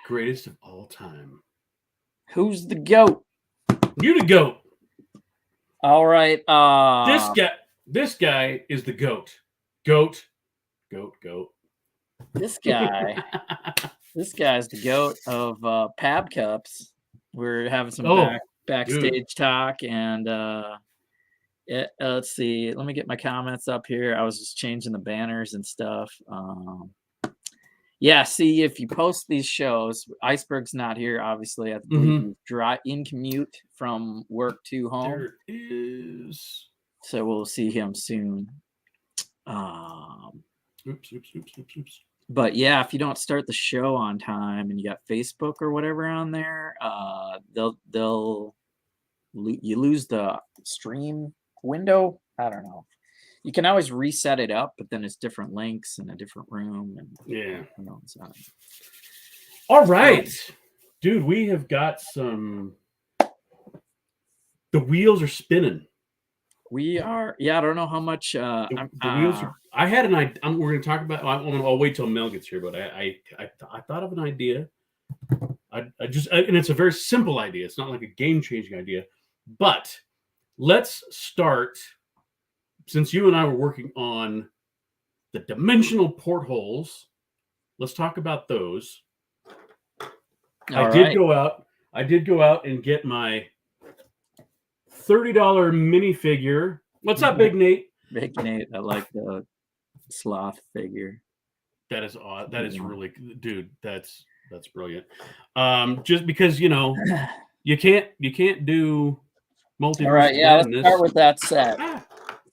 Greatest of all time. Who's the GOAT? You the GOAT. All right. This guy is the GOAT. GOAT. This guy's the GOAT of Pab Cups. We're having some backstage talk, and let's see. Let me get my comments up here. I was just changing the banners and stuff. Yeah, see, if you post these shows, Iceberg's not here, obviously. I believe he's in commute from work to home. There is. So we'll see him soon. Oops. But yeah, if you don't start the show on time and you got Facebook or whatever on there, you lose the stream window. I don't know. You can always reset it up, but then it's different links in a different room. And yeah. All right. Dude, we have got some. The wheels are spinning. We are. Yeah, I don't know how much. The wheels are. I had an idea. We're going to talk about. I'll wait till Mel gets here, but I thought of an idea. And it's a very simple idea. It's not like a game-changing idea, but let's start. Since you and I were working on the dimensional portholes, let's talk about those. I did go out and get my $30 minifigure. What's up, Big Nate? Big Nate. I like the sloth figure. That is odd. That is really, dude. That's brilliant. Just because you can't do Multiverse. All right, yeah. Let's start with that set.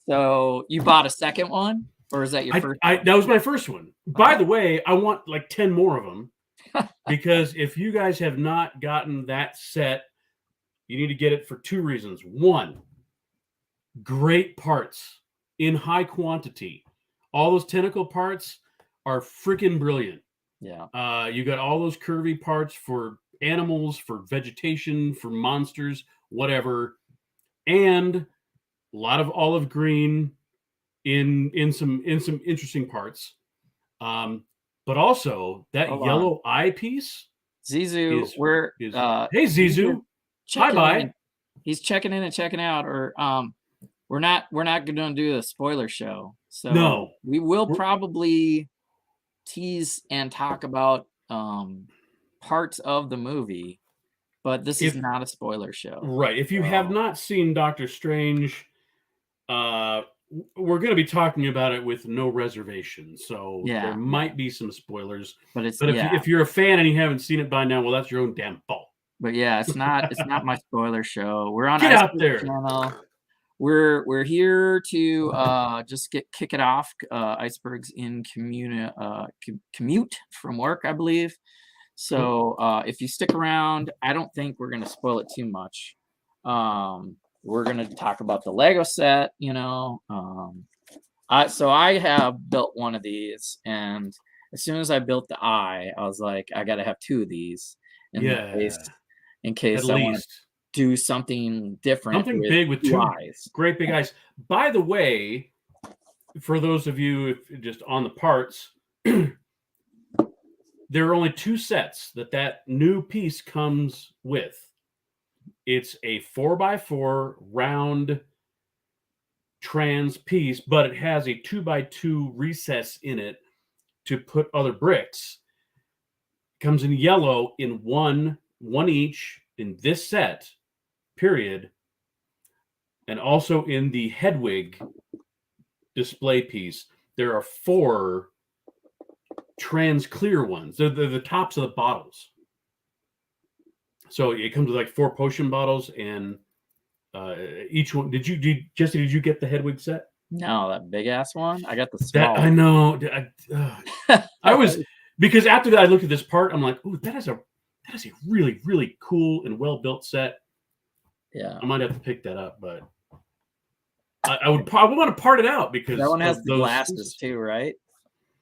So you bought a second one, or is that your first? That was my first one. By the way, I want like 10 more of them because if you guys have not gotten that set, you need to get it for two reasons. One, great parts in high quantity. All those tentacle parts are freaking brilliant. Yeah. You got all those curvy parts for animals, for vegetation, for monsters, whatever, and a lot of olive green in some interesting parts, but also that yellow eye piece. Zizu, hey Zizu, bye. He's checking in and checking out, or we're not going to do a spoiler show, so no, we will probably tease and talk about parts of the movie, but this is not a spoiler show, right? If you have not seen Doctor Strange, we're going to be talking about it with no reservation, so there might be some spoilers. But if you're a fan and you haven't seen it by now, well, that's your own damn fault. But yeah, it's not my spoiler show. We're on Get out there. Channel. We're here to just kick it off. Iceberg's in commute from work, I believe. So if you stick around, I don't think we're going to spoil it too much. We're going to talk about the Lego set, So I have built one of these, and as soon as I built the eye, I was like, I got to have two of these in case I want to do something different. Something big with two eyes. Great big eyes. By the way, for those of you just on the parts, there are only two sets that new piece comes with. It's a 4x4 round trans piece, but it has a 2x2 recess in it to put other bricks. Comes in yellow in one each in this set, period. And also in the Hedwig display piece, there are 4 trans clear ones. They're the tops of the bottles. So it comes with like 4 potion bottles, and each one. Jesse? Did you get the Hedwig set? No, that big ass one. I got the small. I know. I was because after that I looked at this part. I'm like, ooh, that is a really really cool and well built set. Yeah, I might have to pick that up, but I would probably want to part it out because that one has the glasses too, right?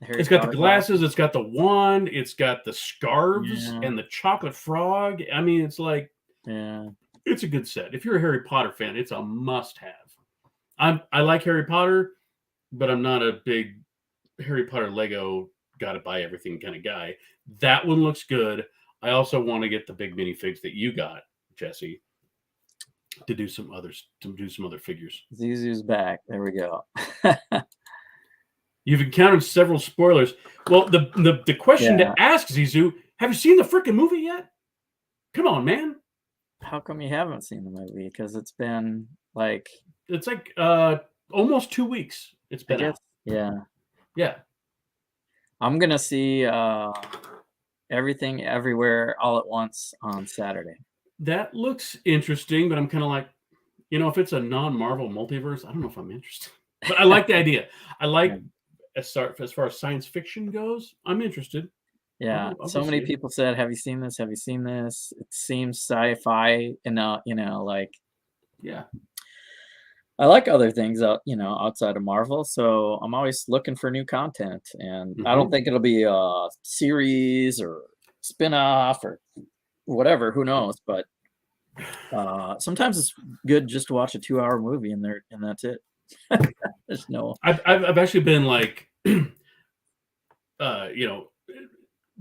It's got the glasses, it's got the wand, it's got the scarves and the chocolate frog. I mean, it's like, it's a good set. If you're a Harry Potter fan, it's a must-have. I like Harry Potter, but I'm not a big Harry Potter Lego gotta buy everything kind of guy. That one looks good. I also want to get the big minifigs that you got, Jesse, to do some other figures. Zuzu's back. There we go. You've encountered several spoilers. Well, the question to ask, Zizu, have you seen the freaking movie yet? Come on, man. How come you haven't seen the movie? Because it's been like... It's like almost 2 weeks. It's been out. Yeah. Yeah. I'm going to see Everything Everywhere All at Once on Saturday. That looks interesting, but I'm kind of like, if it's a non-Marvel multiverse, I don't know if I'm interested. But I like the idea. I like, as far as science fiction goes, I'm interested. Yeah. So many people said, have you seen this? Have you seen this? It seems sci-fi and, like... Yeah. I like other things outside of Marvel, so I'm always looking for new content, and I don't think it'll be a series or spin-off or whatever, who knows, but sometimes it's good just to watch a 2-hour movie and that's it. There's no... I've actually been like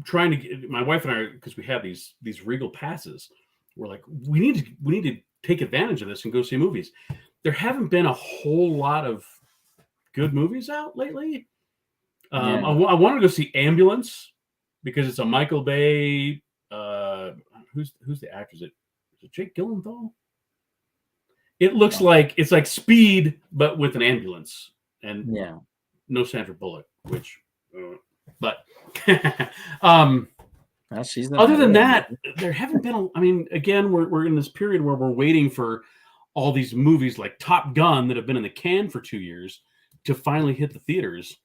trying to get my wife and I, because we have these Regal passes, we're like, we need to take advantage of this and go see movies. There haven't been a whole lot of good movies out lately. I want to go see Ambulance because it's a Michael Bay. Who's the actor? Is it Jake Gyllenhaal? It looks like it's like Speed, but with an ambulance, and no Sandra Bullock. Which, but other than that, there haven't been. Again, we're in this period where we're waiting for all these movies like Top Gun that have been in the can for 2 years to finally hit the theaters.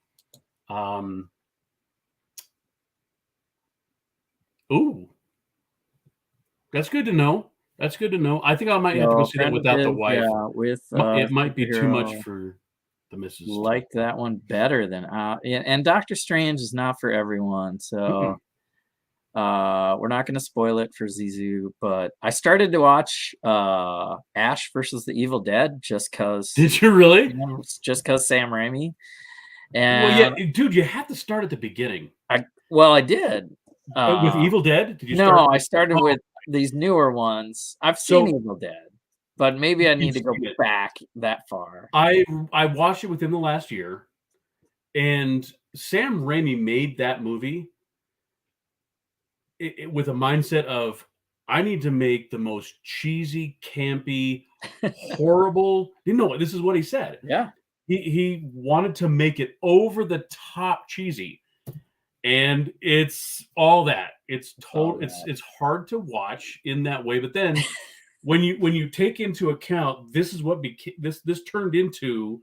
Ooh, that's good to know. I think I might have to go see that without the wife. Yeah, it might be too much for the missus. Like that one better than and Doctor Strange is not for everyone, so we're not going to spoil it for Zizu, but I started to watch Ash versus the Evil Dead just because. Did you really? Just because Sam Raimi. And well, yeah, dude, you have to start at the beginning. I did. With Evil Dead? Did you start? No, I started with these newer ones. I've seen Evil Dead, but maybe I need to go back that far. I watched it within the last year, and Sam Raimi made that movie with a mindset of, I need to make the most cheesy, campy, horrible. This is what he said. Yeah. He wanted to make it over the top cheesy. And it's all that. It's hard to watch in that way. But then when you take into account this is what this turned into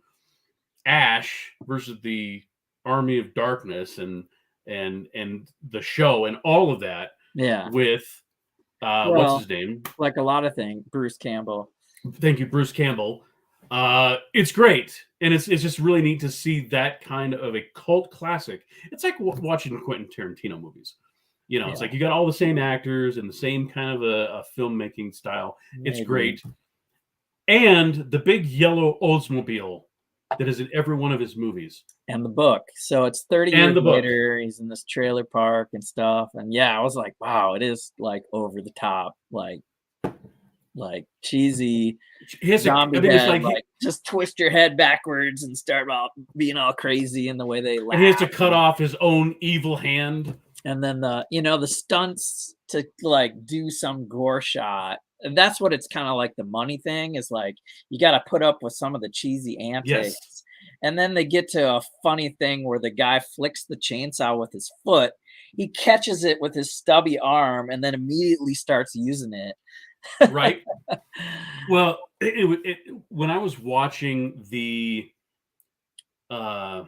Ash versus the Army of Darkness and the show and all of that. Yeah. With what's his name? Like a lot of things, Bruce Campbell. Thank you, Bruce Campbell. It's great, and it's just really neat to see that kind of a cult classic. It's like watching Quentin Tarantino movies. It's like you got all the same actors and the same kind of a filmmaking style. It's great, and the big yellow Oldsmobile that is in every one of his movies. And the book. So it's 30 years later. He's in this trailer park and stuff. And I was like, wow, it is like over the top, like cheesy zombie head, like just twist your head backwards and start being all crazy in the way they laugh. And he has to cut off his own evil hand. And then the stunts to like do some gore shot. And that's what it's kind of like the money thing is like, you got to put up with some of the cheesy antics. Yes. And then they get to a funny thing where the guy flicks the chainsaw with his foot. He catches it with his stubby arm and then immediately starts using it. Right. Well, when I was watching the, how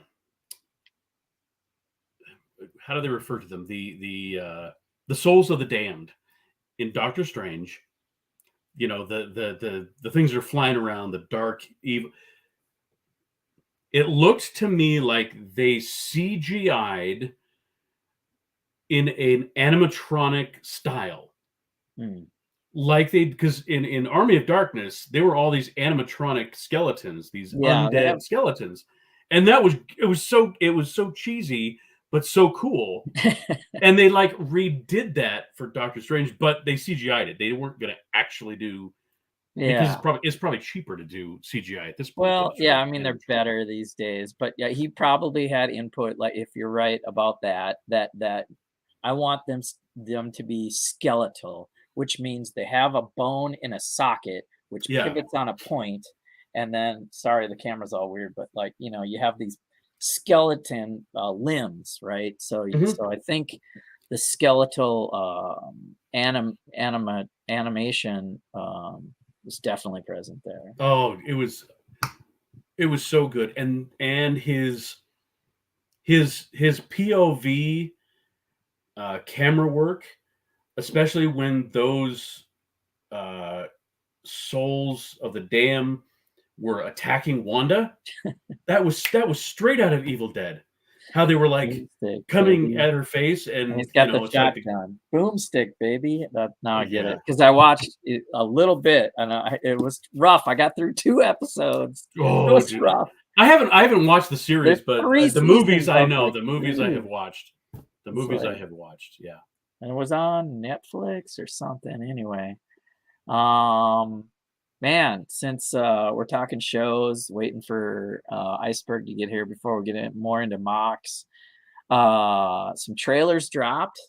do they refer to them? The souls of the damned in Doctor Strange. The things that are flying around, the dark evil. It looked to me like they CGI'd in an animatronic style. Like because in Army of Darkness, they were all these animatronic skeletons, these undead skeletons. And it was so cheesy, but so cool. And they like redid that for Doctor Strange, but they CGI'd it. They weren't going to actually do because it's probably cheaper to do CGI at this point. Well, yeah, I mean they're better these days, but yeah, he probably had input. Like if you're right about that I want them to be skeletal, which means they have a bone in a socket, which pivots on a point, and then sorry, the camera's all weird, but like you have these skeleton limbs, right? So so I think the skeletal animation was definitely present there. Oh, it was so good, and his POV camera work, especially when those souls of the Damned were attacking Wanda, that was straight out of Evil Dead. How they were like coming at her face, and he's got the shotgun, boomstick, baby. Now I get it because I watched it a little bit, and it was rough. I got through 2 episodes. Oh, it was rough. I haven't watched the series, but the movies I know, the movies I have watched, the movies I have watched, yeah. And it was on Netflix or something. Anyway, man, since we're talking shows, waiting for Iceberg to get here before we get more into MOCs, some trailers dropped.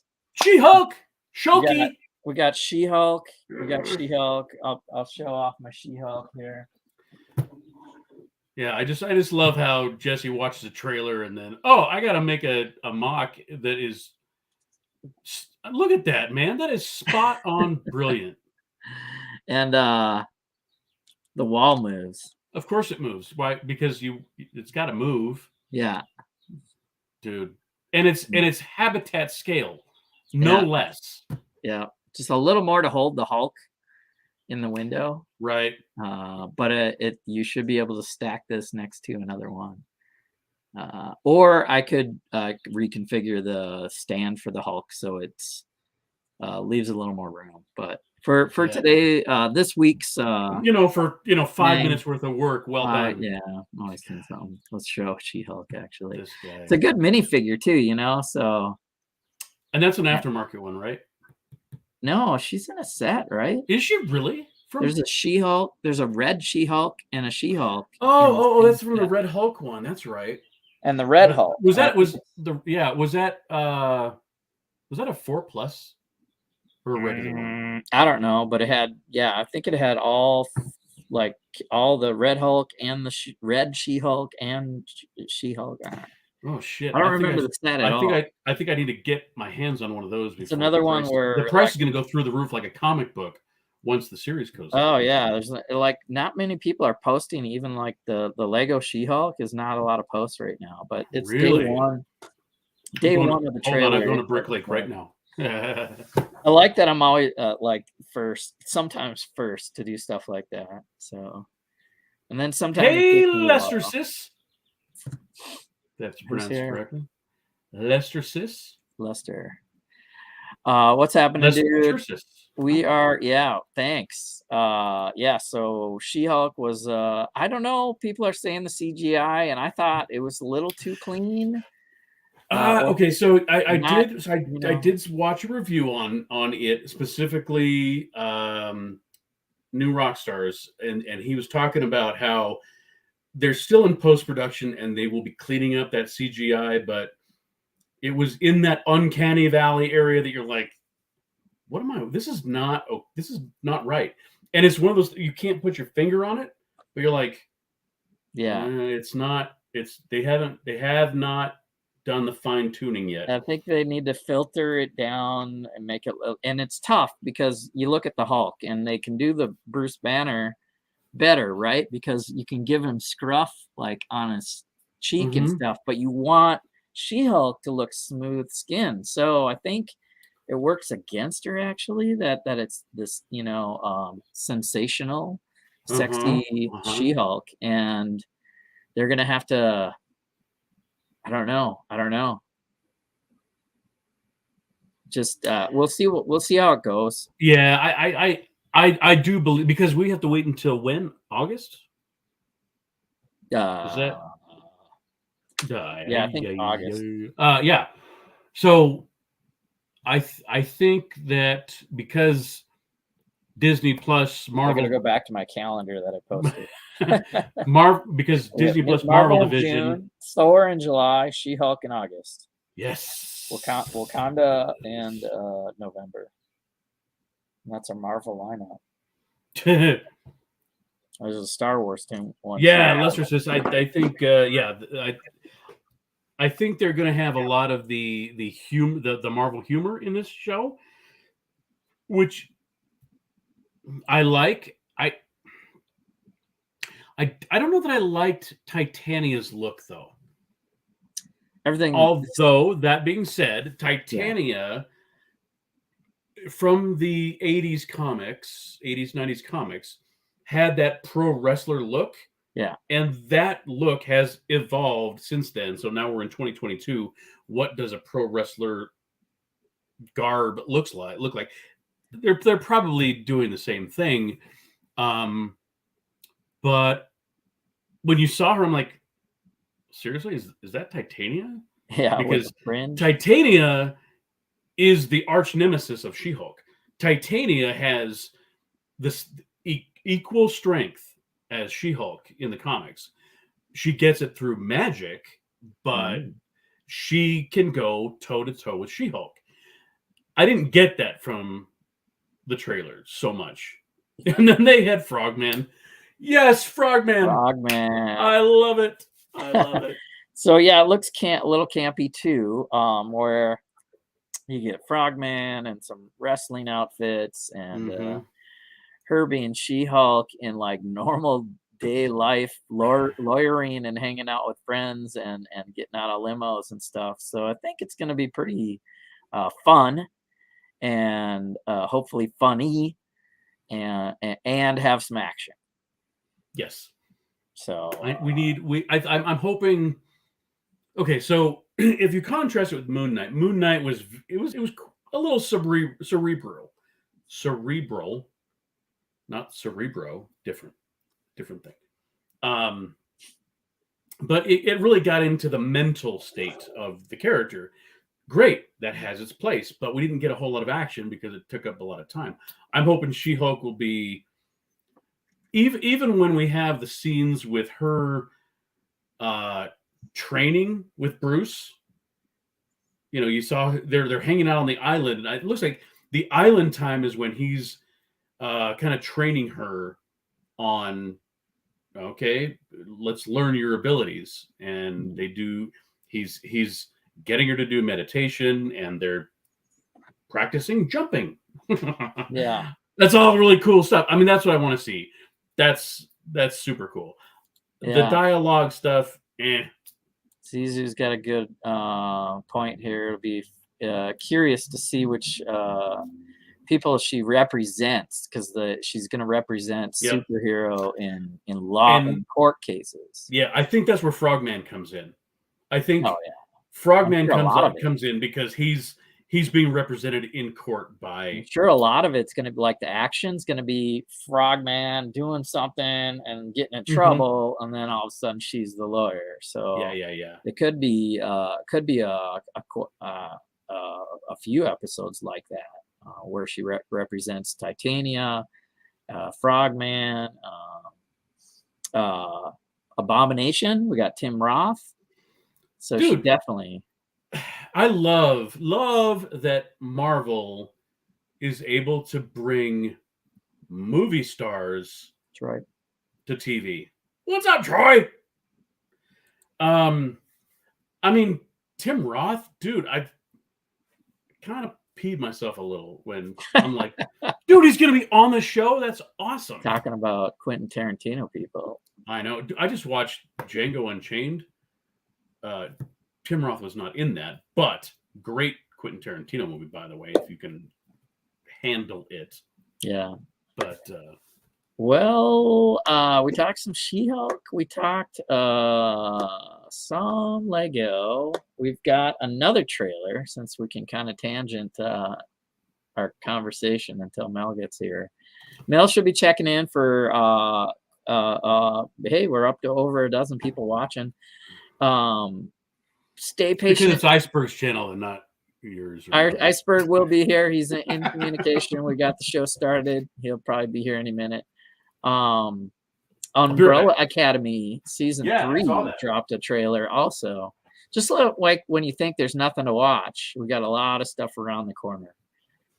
She-Hulk, Shoki. We got She-Hulk. I'll show off my She-Hulk here. Yeah, I just love how Jesse watches a trailer and then I gotta make a MOC that is. Look at that, man! That is spot on, brilliant. And the wall moves. Of course it moves. Why? Because it's got to move. Yeah, dude. And it's habitat scale, no less. Yeah, just a little more to hold the Hulk in the window. Right. But you should be able to stack this next to another one. Or I could reconfigure the stand for the Hulk so it's leaves a little more room. But for today, this week's for 5 minutes worth of work, well done. Yeah, always doing something. Let's show She-Hulk actually. This guy. It's a good minifigure too, so. And that's an aftermarket one, right? No, she's in a set, right? Is she really? There's a She-Hulk. There's a red She-Hulk and a She-Hulk. Oh, that's from the Red Hulk one. That's right. And the Red Hulk. Was that a 4+ or a regular one? I don't know, but it had I think it had all the Red Hulk and the red She-Hulk and She-Hulk. Oh shit! I don't remember the set at all. I think I need to get my hands on one of those. It's another one where the price is going to go through the roof like a comic book once the series goes. Oh yeah, there's not many people are posting. Even like the Lego She-Hulk is not a lot of posts right now, but it's really? Day one of the trailer. Hold on, I'm going to Brick Lake right now. I like that I'm always sometimes first to do stuff like that. So, and then sometimes. Hey, Lester Sis. That's pronounced correctly. Lester Sis. Lester. What's happening, Lester dude? Sis. We are, thanks. So She-Hulk was, I don't know, people are saying the CGI, and I thought it was a little too clean. Okay, so I did watch a review on it, specifically New Rockstars, and he was talking about how they're still in post-production and they will be cleaning up that CGI, but it was in that uncanny valley area that you're like, what am I? This is not right. And it's one of those, you can't put your finger on it, but you're like, it's not. They have not done the fine tuning yet. I think they need to filter it down and make it, and it's tough because you look at the Hulk and they can do the Bruce Banner better, right? Because you can give him scruff like on his cheek and stuff, but you want She-Hulk to look smooth skin. So I think it works against her actually that it's this sensational, sexy She-Hulk, and they're gonna have to. I don't know. Just we'll see how it goes. Yeah, I do believe, because we have to wait until when? August? Is that Yeah, I think August. Yeah. So I think that because Disney Plus I Marvel gotta go back to my calendar that I posted. because We have Disney Plus Marvel Marvel in division. June, Thor in July, She-Hulk in August, Yes. Wakanda and November. And that's our Marvel lineup. There's a Star Wars team one. Yeah, Lester says I think I think they're going to have a lot of the Marvel humor in this show, which I like. I don't know that I liked Titania's look though. Everything. Although that being said, Titania from the 80s comics, 80s 90s comics had that pro wrestler look. Yeah. And that look has evolved since then. So now we're in 2022. What does a pro wrestler garb look like? They're probably doing the same thing. But when you saw her, I'm like, seriously, is that Titania? Yeah, because Titania is the arch nemesis of She-Hulk. Titania has this equal strength as She-Hulk in the comics. She gets it through magic, but she can go toe-to-toe with She-Hulk. I didn't get that from the trailers so much. And then they had Frogman. Yes, Frogman. Frogman. I love it. I love it. So yeah, it looks a little campy too, where you get Frogman and some wrestling outfits and her being She-Hulk in like normal day life, lawyering and hanging out with friends and getting out of limos and stuff. So I think it's going to be pretty fun and hopefully funny and have some action. Yes. So I'm hoping. Okay, so if you contrast it with Moon Knight was a little cerebral, not cerebro, different thing. But it really got into the mental state of the character. Great, that has its place, but we didn't get a whole lot of action because it took up a lot of time. I'm hoping She-Hulk will be even when we have the scenes with her training with Bruce. You know, you saw they're hanging out on the island, and it looks like the island time is when he's kind of training her on, okay, let's learn your abilities. And he's getting her to do meditation, and they're practicing jumping. Yeah. That's all really cool stuff. I mean, that's what I want to see. That's super cool. Yeah. The dialogue stuff, Zizou's got a good point here. It'll be curious to see which people she represents, because she's going to represent superhero in law and court cases. Yeah, I think that's where Frogman comes in. I think Frogman comes in because he's being represented in court by. I'm sure a lot of it's going to be like the action's going to be Frogman doing something and getting in trouble, and then all of a sudden she's the lawyer. So yeah. It could be a few episodes like that where she represents Titania, Frogman, Abomination. We got Tim Roth. So she definitely. I love that Marvel is able to bring movie stars to TV. What's up, Troy? I mean, Tim Roth, dude, I kind of peed myself a little when I'm like, dude, he's going to be on the show? That's awesome. Talking about Quentin Tarantino people. I know. I just watched Django Unchained. Tim Roth was not in that, but great Quentin Tarantino movie, by the way, if you can handle it. Yeah. But we talked some She-Hulk. We talked some Lego. We've got another trailer, since we can kind of tangent our conversation until Mel gets here. Mel should be checking in for hey, we're up to over a dozen people watching. Stay Because patient. it's Iceberg's channel and not yours. Iceberg will be here. He's in communication. We got the show started. He'll probably be here any minute. Umbrella Academy season 3 dropped a trailer also. Just like when you think there's nothing to watch, we got a lot of stuff around the corner.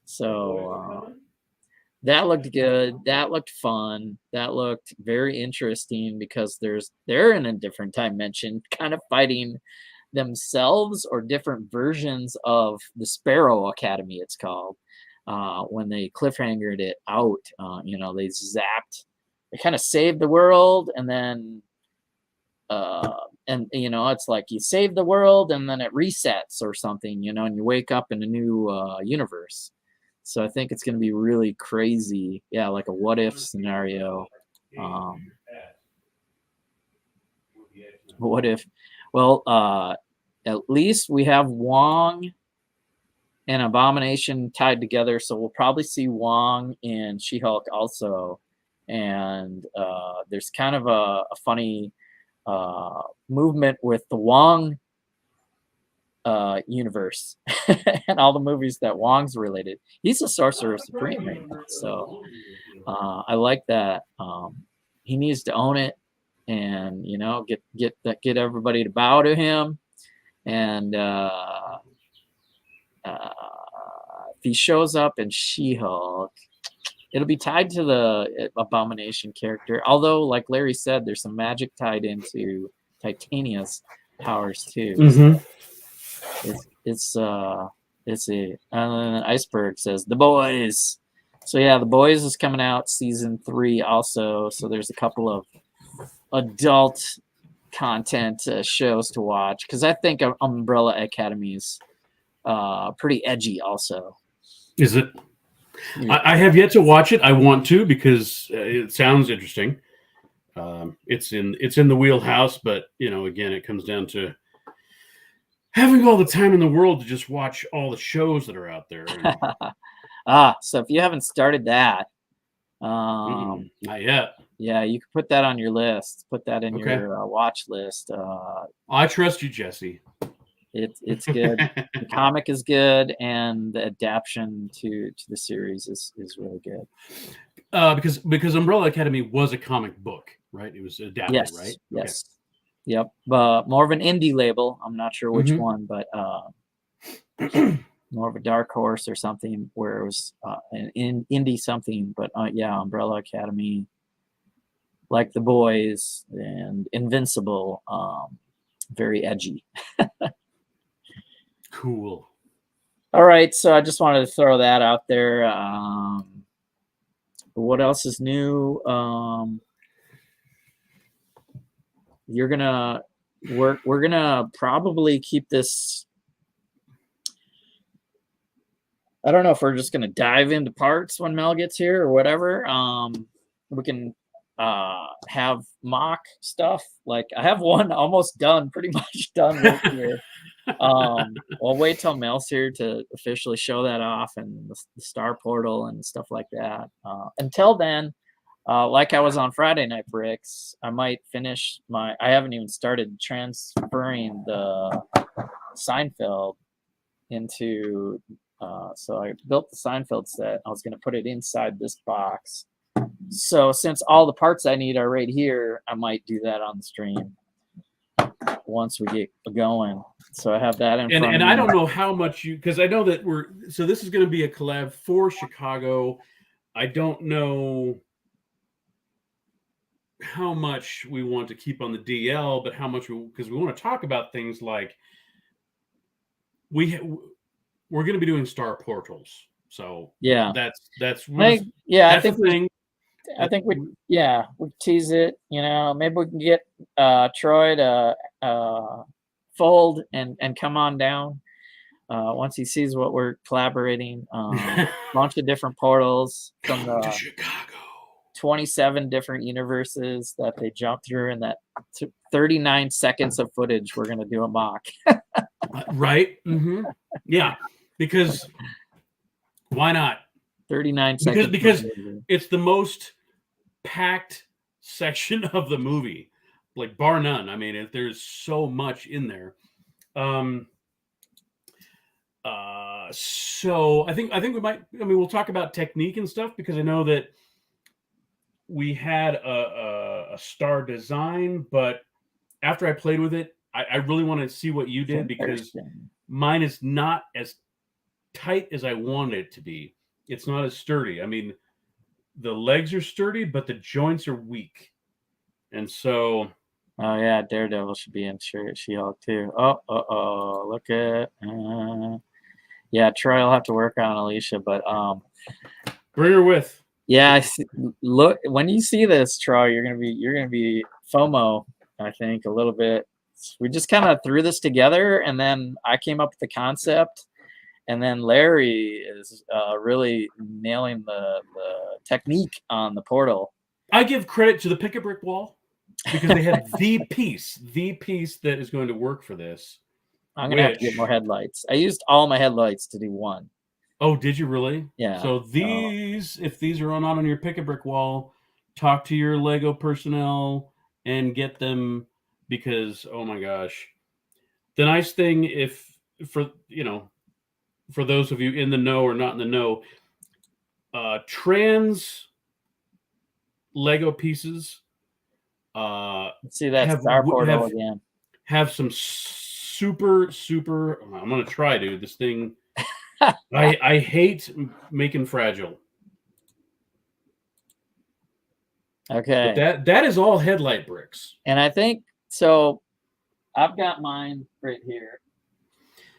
So that looked good. That looked fun. That looked very interesting because they're in a different dimension, kind of fighting themselves or different versions of the Sparrow Academy, it's called. When they cliffhangered it out, they zapped. They kind of saved the world, and then it's like you save the world and then it resets or something, and you wake up in a new universe. So I think it's going to be really crazy. Yeah, like a what if scenario. What if? Well, at least we have Wong and Abomination tied together, so we'll probably see Wong in She-Hulk also. And there's kind of a funny movement with the Wong universe and all the movies that Wong's related. He's a Sorcerer Supreme right now, so I like that. He needs to own it, and get everybody to bow to him. And if he shows up in She-Hulk, it'll be tied to the Abomination character. Although, like Larry said, there's some magic tied into Titania's powers too. Mm-hmm. So Iceberg says The Boyz. So yeah, The Boyz is coming out season 3 also. So there's a couple of adult content shows to watch, because I think Umbrella Academy is pretty edgy also. Is it? Yeah. I have yet to watch it. I want to, because it sounds interesting. It's in the wheelhouse, but again, it comes down to having all the time in the world to just watch all the shows that are out there. So if you haven't started that, not yet. Yeah, you can put that on your list. Put that in your watch list. I trust you, Jesse. It's good. The comic is good, and the adaptation to the series is really good. Because Umbrella Academy was a comic book, right? It was adapted, right? Yes. Yep. More of an indie label. I'm not sure which one, but more of a Dark Horse or something, where it was an indie something. But Umbrella Academy, like The Boyz and Invincible, very edgy. Cool. All right, so I just wanted to throw that out there. What else is new? We're gonna probably keep this. I don't know if we're just gonna dive into parts when Mel gets here or whatever. We can have mock stuff. Like I have one almost done, pretty much done with here. We'll wait till Mel's here to officially show that off, and the Star Portal and stuff like that. Until then, like I was on Friday Night Bricks, I might finish I haven't even started transferring the Seinfeld into, so I built the Seinfeld set. I was going to put it inside this box. So since all the parts I need are right here, I might do that on the stream once we get going. So I have that in front of me. And I don't know how much because I know that this is going to be a collab for Chicago. I don't know how much we want to keep on the DL, but how much because we want to talk about things like we're going to be doing Star Portals. So yeah, that's I think we tease it. Maybe we can get Troy to fold and come on down once he sees what we're collaborating. Bunch of different portals from the Chicago. 27 different universes that they jump through in that 39 seconds of footage. We're going to do a mock. Right. Mm-hmm. Yeah, because why not? 39 seconds. Because it's the most packed section of the movie. like bar none. I mean, there's so much in there. So I think we might. I mean, we'll talk about technique and stuff because I know that we had a star design, but after I played with it, I really want to see what you did because mine is not as tight as I wanted it to be. It's not as sturdy. I mean, the legs are sturdy, but the joints are weak, and so. Oh yeah, Daredevil should be in She-Hulk too. Oh, look at. Yeah, Troy will have to work on Alicia, but bring her with. Yeah, look, when you see this, Troy, you're gonna be FOMO. I think a little bit. We just kind of threw this together, and then I came up with the concept, and then Larry is really nailing the technique on the portal. I give credit to the Pick a Brick Wall because they had the piece that is going to work for this. I'm gonna have to get more headlights. I used all my headlights to do one. Oh, did you really? Yeah. So if these are not on your Pick a Brick Wall, talk to your Lego personnel and get them because oh my gosh, the nice thing for those of you in the know or not in the know, trans Lego pieces. See that star portal again. Have some super. I'm gonna try, dude. This thing. I hate making fragile. Okay. But that is all headlight bricks. And I think so. I've got mine right here.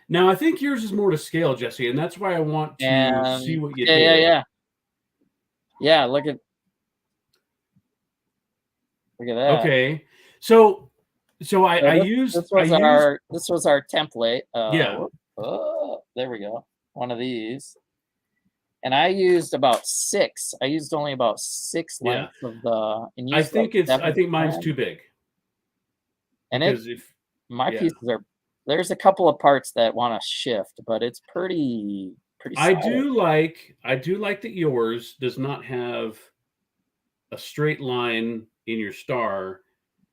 Now I think yours is more to scale, Jesse, and that's why I want to see what you did. Yeah. Look at that. Okay, so I used this was our template. Yeah. There we go. One of these. And I used about 6. I used only about 6 lengths of the. And I think mine's too big. And my pieces are. There's a couple of parts that want to shift, but it's pretty. I do like that yours does not have a straight line in your star.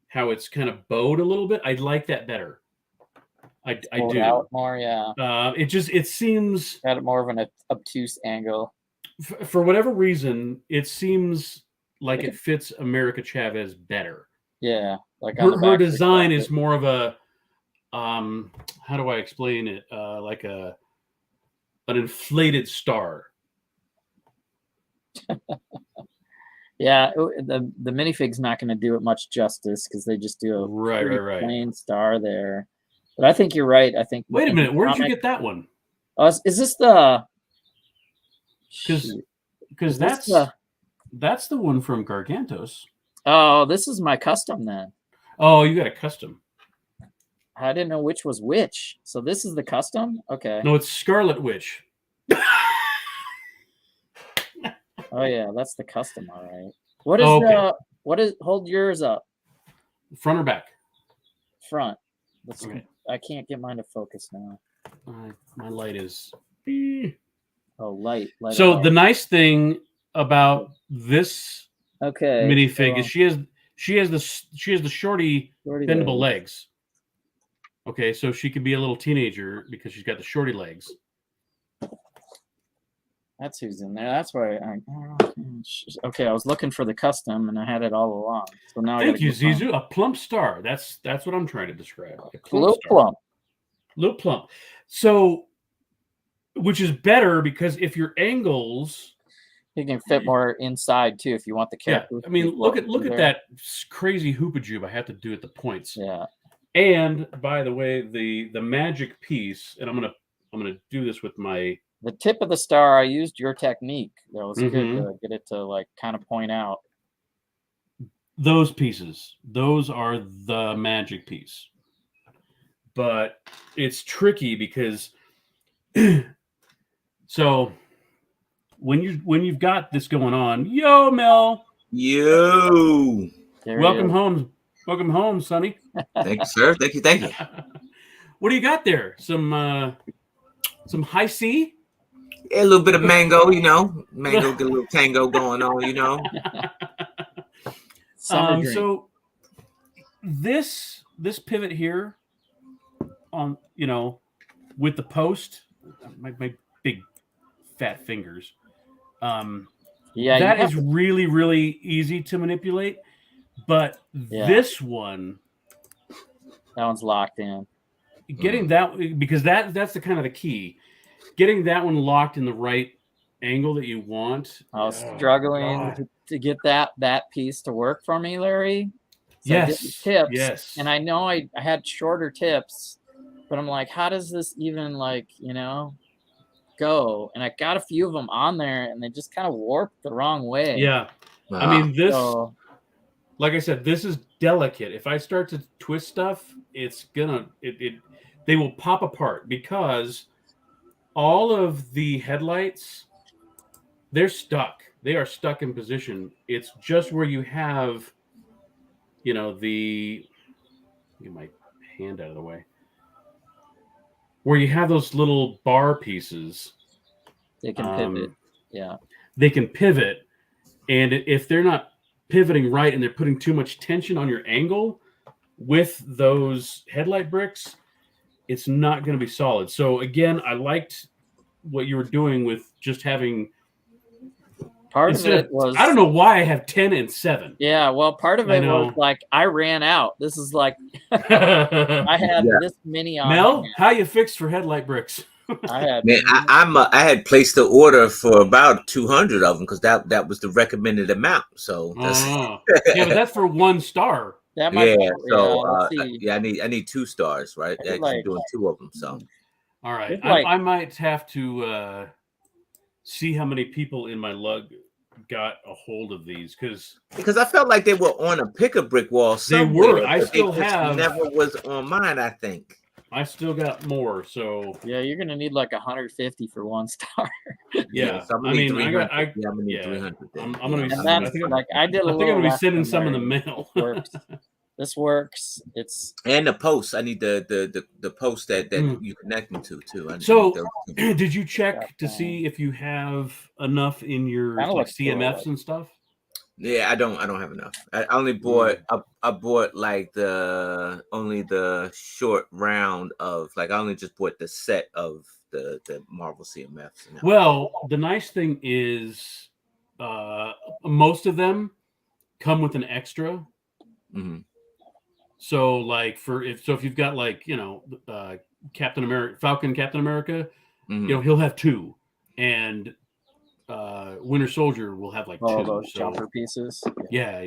How it's kind of bowed a little bit. I like that better. I do. Out more, yeah. It seems got more of an obtuse angle. For whatever reason, it seems like it fits America Chavez better. Yeah, like her design is more of a how do I explain it? Like an inflated star. Yeah, the minifig's not going to do it much justice because they just do a right plain star there. But I think you're right. I think. Wait a minute, where did you get that one? Is this the? Because that's the one from Gargantos. Oh, this is my custom then. Oh, you got a custom. I didn't know which was which. So this is the custom? Okay. No, it's Scarlet Witch. Oh yeah, that's the custom, all right. What is hold yours up? Front or back? Front. Okay. I can't get mine to focus now. My light is light. So the nice thing about this minifig is she has the shorty bendable legs. Okay, so she could be a little teenager because she's got the shorty legs. That's who's in there. That's why okay, I was looking for the custom and I had it all along. So now thank you, Zizou. A plump star. That's what I'm trying to describe. A little plump. Little plump. So, which is better because if your angles, you can fit more inside too if you want the character. Yeah, I mean, look at that crazy hoopajube I have to do at the points. Yeah. And by the way, the magic piece, and I'm gonna do this with the tip of the star. I used your technique. That was good to get it to like kind of point out. Those pieces, those are the magic piece. But it's tricky because so when you've got this going on, yo Mel, yo, welcome home, Sonny. Thank you, sir. Thank you. What do you got there? Some high C? Yeah, a little bit of mango, mango, get a little tango going on, So this pivot here on, with the post, my big fat fingers. Yeah, that is really, really easy to manipulate. But this one, that one's locked in. Getting that, because that's the kind of the key. Getting that one locked in the right angle that you want. I was struggling to get that piece to work for me, Larry. So I did the tips, and I know I had shorter tips, but I'm like, how does this even go? And I got a few of them on there, and they just kind of warped the wrong way. Yeah, I mean this. Like I said, this is delicate. If I start to twist stuff, it's gonna they will pop apart because all of the headlights, they're stuck. They are stuck in position. It's just where you have, get my hand out of the way, where you have those little bar pieces. They can pivot. Yeah. They can pivot. And if they're not pivoting right and they're putting too much tension on your angle with those headlight bricks, it's not going to be solid. So again, I liked what you were doing with just having part of it was, I don't know why I have 10 and 7. Yeah, well, part of it was like I ran out. This is like I had this many on. Mel, how you fixed for headlight bricks? I had placed the order for about 200 of them because that was the recommended amount. So but that's for 1 star. That might I need 2 stars, right? Actually doing 2 of them. So all right, I might have to see how many people in my lug got a hold of these because I felt like they were on a pick-up brick wall somewhere. They were. I still have. Never was on mine, I think. I still got more, so yeah, you're gonna need like 150 for 1 star. Yeah, so I mean, I'm gonna need 300. I'm gonna be. I think I'm gonna be sending some in the mail. This works. It's and the posts. I need the post that you connect me to too. So, did you check to see if you have enough in your CMFs and stuff? Yeah, I don't have enough. I only bought I bought like only the short round of I only just bought the set of the Marvel CMFs. Well, the nice thing is most of them come with an extra. Mm-hmm. So if you've got Captain America, Falcon Captain America, he'll have 2, and Winter Soldier will have 2. Those jumper pieces. Yeah.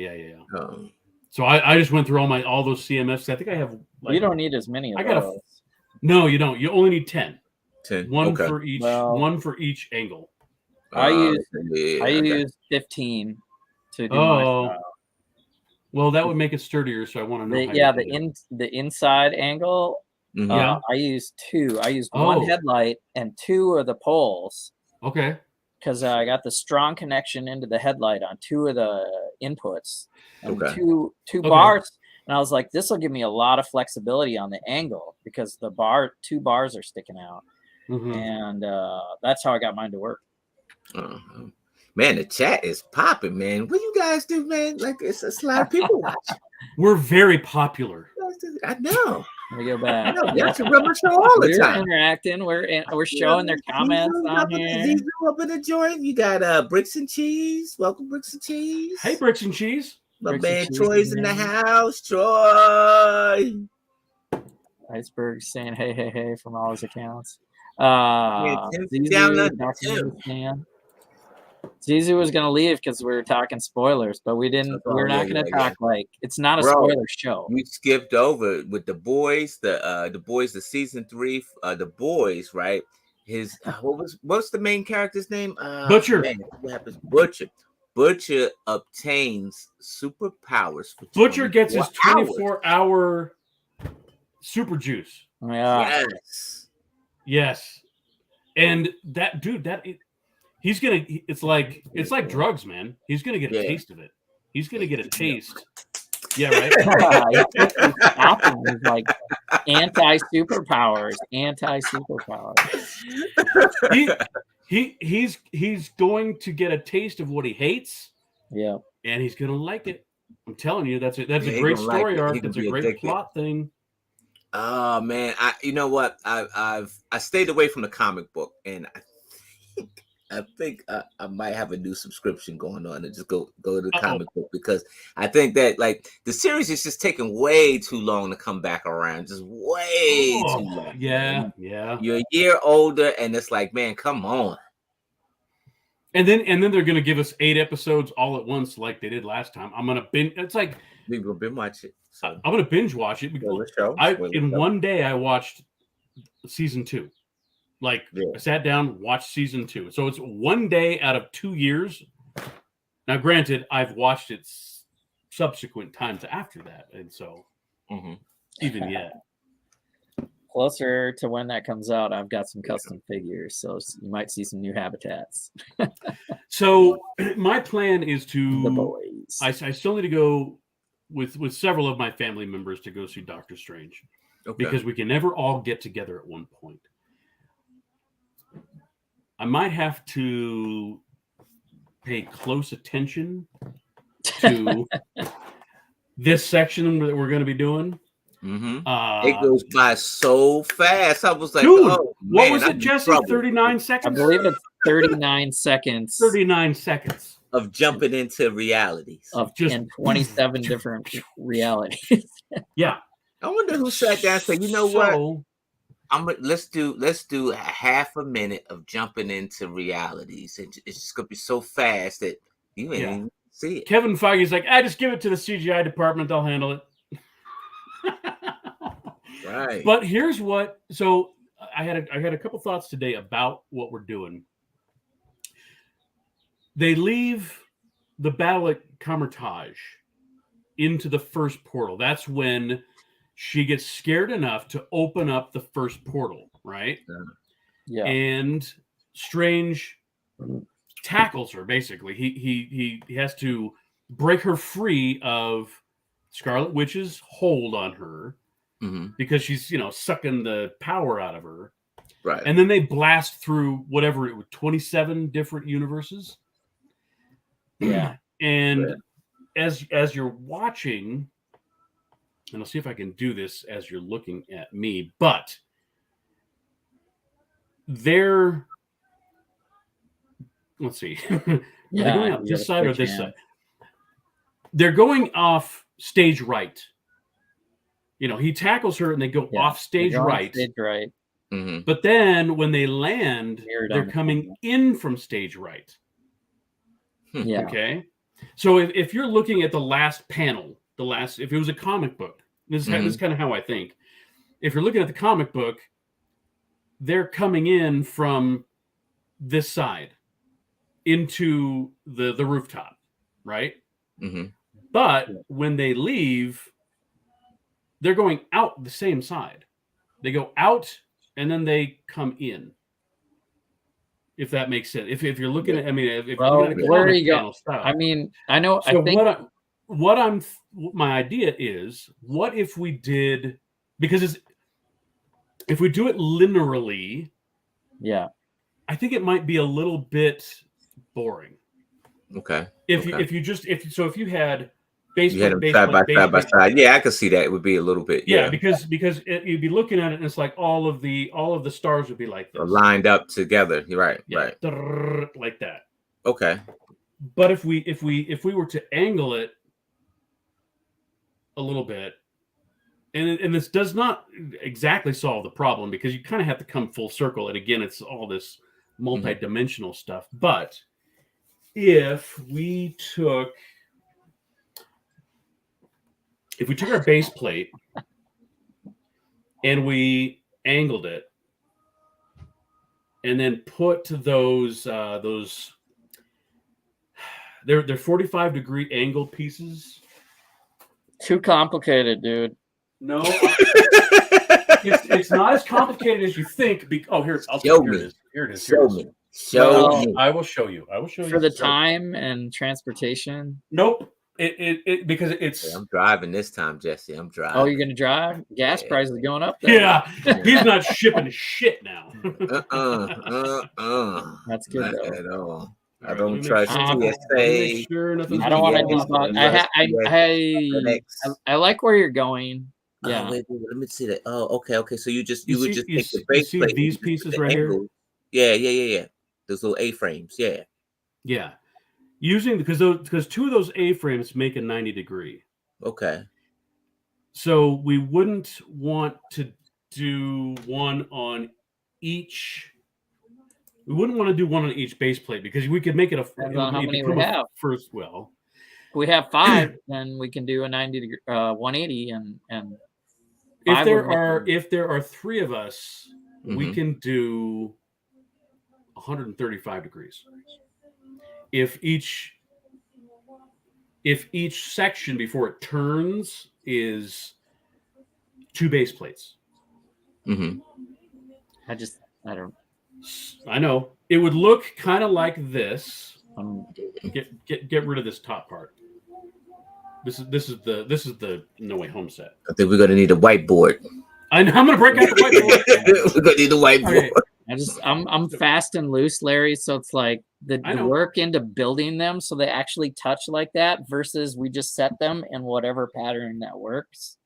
So I just went through all those CMFs. I think I have. You don't need as many. No, you don't. You only need 10. 10. One for each. One for each angle. I use 15 to do my style. Well, that would make it sturdier. So I want to know. The inside angle. I use 2. I use 1 headlight and 2 of the poles. Okay. Because I got the strong connection into the headlight on 2 of the inputs, and two bars, and I was like, "This will give me a lot of flexibility on the angle because the 2 bars are sticking out," and that's how I got mine to work. Man, the chat is popping, man. What you guys do, man? It's a lot of people watching. We're very popular. I know. Let me go back. You have to run my show all the time. We're interacting. We're showing their comments on here. Zizu up in the joint. You got Bricks and Cheese. Welcome, Bricks and Cheese. Hey, Bricks and Cheese. My man Troy's in the house. Troy. Iceberg saying hey from all his accounts. Zizu was gonna leave because we were talking spoilers, but we didn't. We're not gonna talk it's not a spoiler show. We skipped over with the Boyz, the Boyz, the season 3, the Boyz, right? His what's the main character's name? Butcher. Man, what happens? Butcher obtains superpowers. Butcher gets his 24-hour super juice. Yeah. Yes. And that dude, it's like drugs, man. He's gonna get a taste of it. He's gonna get a taste. Yeah, right. He's like anti-superpowers. He's going to get a taste of what he hates. Yeah, and he's gonna like it. I'm telling you, that's a he great gonna like story it. He arc. gonna That's a be great addicted. plot thing. Oh man, you know what? I stayed away from the comic book, and I think I might have a new subscription going on and just go to the comic book, because I think that like the series is just taking way too long to come back around, just way too long. Yeah, man. yeah. You're a year older, and it's like, man, come on. And then they're gonna give us 8 episodes all at once, like they did last time. I'm gonna binge. It's like We're gonna binge watch it. So. I'm gonna binge watch it. In one day I watched season 2. Like I sat down, watched season 2. So it's one day out of 2 years. Now, granted, I've watched it subsequent times after that, and so even yet. Closer to when that comes out, I've got some custom figures, so you might see some new habitats. So my plan is to the Boyz. I still need to go with several of my family members to go see Doctor Strange, because we can never all get together at one point. I might have to pay close attention to this section that we're going to be doing. It goes by so fast. I was like, dude, oh, what man, was it, Jesse? 39 seconds? I believe it's 39 seconds. 39 seconds of jumping into realities. Of just 27 different realities. Yeah. I wonder who sat down and said, you know what? Let's do a half a minute of jumping into realities. And it's just gonna be so fast that you ain't even see it. Kevin Feige's like, just give it to the CGI department, they'll handle it. Right. But here's what. So I had a couple thoughts today about what we're doing. They leave the battle at Camartage into the first portal. That's when she gets scared enough to open up the first portal, right? Yeah. And Strange tackles her. Basically, he has to break her free of Scarlet Witch's hold on her, because she's sucking the power out of her. Right. And then they blast through whatever it was, 27 different universes. Yeah. And as you're watching, and I'll see if I can do this as you're looking at me, but let's see. They're going out this side or this side. They're going off stage right. He tackles her and they go off stage right. Stage right. But then when they land, they're coming in from stage right. Yeah. Okay. So if you're looking at the last panel, if it was a comic book, this is kind of how I think. If you're looking at the comic book, they're coming in from this side into the rooftop, right? But when they leave, they're going out the same side. They go out and then they come in. If that makes sense. If you're looking at, if you're looking at where are you going? Style, I know. So I think my idea is, what if we did, because if we do it linearly, I think it might be a little bit boring. Okay. If you had you had them side by side. Yeah, I could see that. It would be a little bit. Yeah, because you'd be looking at it and it's like all of the stars would be like this, lined up together. You're right. Right. Like that. Okay. But if we were to angle it a little bit, and this does not exactly solve the problem, because you kind of have to come full circle. And again, it's all this multi-dimensional stuff. But if we took our base plate and we angled it, and then put those they're 45-degree angled pieces. Too complicated, dude. No, it's not as complicated as you think. Here it is. Show me. I will show you. For the time and transportation. Nope. Because it's. I'm driving this time, Jesse. I'm driving. Oh, you're gonna drive? Gas prices are going up there. Yeah, he's not shipping shit now. That's good Not though. at all. I don't trust Let me TSA. Sure nothing's I don't want to UPS, debug. I like where you're going. Yeah. Wait, let me see that. Oh, okay. So you would just you take the see base plate. these and just put pieces the right here? angle. Yeah. Those little A-frames. Yeah. Yeah. Using because two of those A-frames make a 90-degree. Okay. So we wouldn't want to do one on each. We wouldn't want to do one on each base plate because we could make it Depends on how many we have. First, well, If we have 5, then we can do a 90-degree, 180, and if there are 3 of us, we Mhm. can do 135 degrees. If each section before it turns is 2 base plates. Mhm. I don't. I know it would look kind of like this. Get rid of this top part. This is the No Way Home set. I think we're gonna need a whiteboard. I'm gonna break out the whiteboard. We're gonna need a whiteboard. Okay. I'm fast and loose, Larry. So it's like the work into building them so they actually touch like that versus we just set them in whatever pattern that works.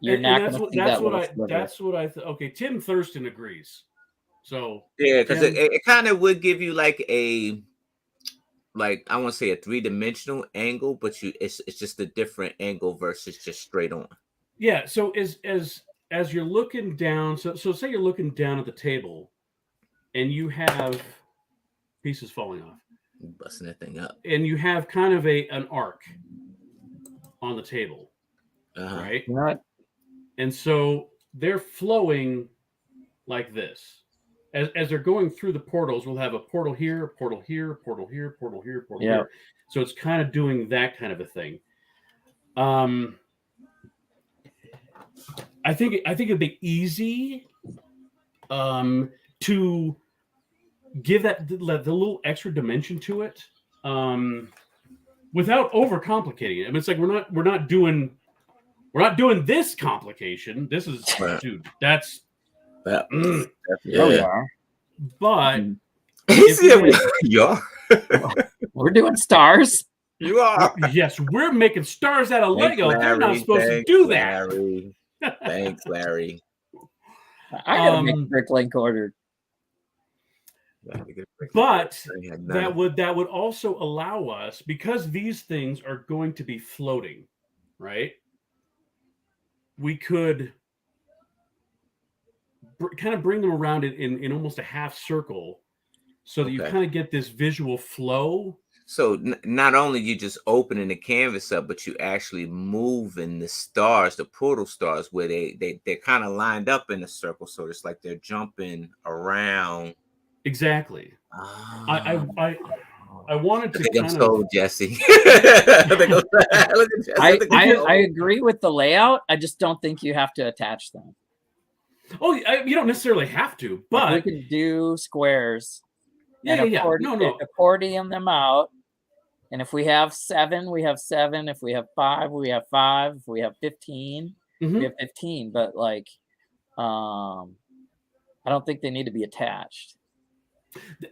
You're not going to see that. That's what I thought. Okay, Tim Thurston agrees. So yeah, because it kind of would give you like I want to say a 3-dimensional angle, but it's just a different angle versus just straight on. Yeah. So as you're looking down, so say you're looking down at the table, and you have pieces falling off, busting that thing up, and you have kind of an arc on the table, right? Right. And so they're flowing like this. As they're going through the portals, we'll have a portal here, a portal here, a portal here, a portal here, a portal here. So it's kind of doing that kind of a thing. I think it'd be easy to give that the little extra dimension to it without overcomplicating it. I mean, it's like we're not doing this complication. This is dude, that's we are. But you are. We're doing stars. You are. Yes, we're making stars out of Lego. Larry, they're not supposed to do that. Larry. Thanks, Larry. I gotta make Bricklink ordered. But that would also allow us, because these things are going to be floating, right? We could kind of bring them around in almost a half circle so that you kind of get this visual flow. So not only you just opening the canvas up, but you actually moving the stars, the portal stars, where they're kind of lined up in a circle. So it's like they're jumping around. Exactly. I wanted to kind of Jesse. I agree with the layout. I just don't think you have to attach them. Oh, you don't necessarily have to, but we can do squares. Accordion them out. And if we have 7, we have 7. If we have 5, we have 5. If we have 15, we have 15. But I don't think they need to be attached.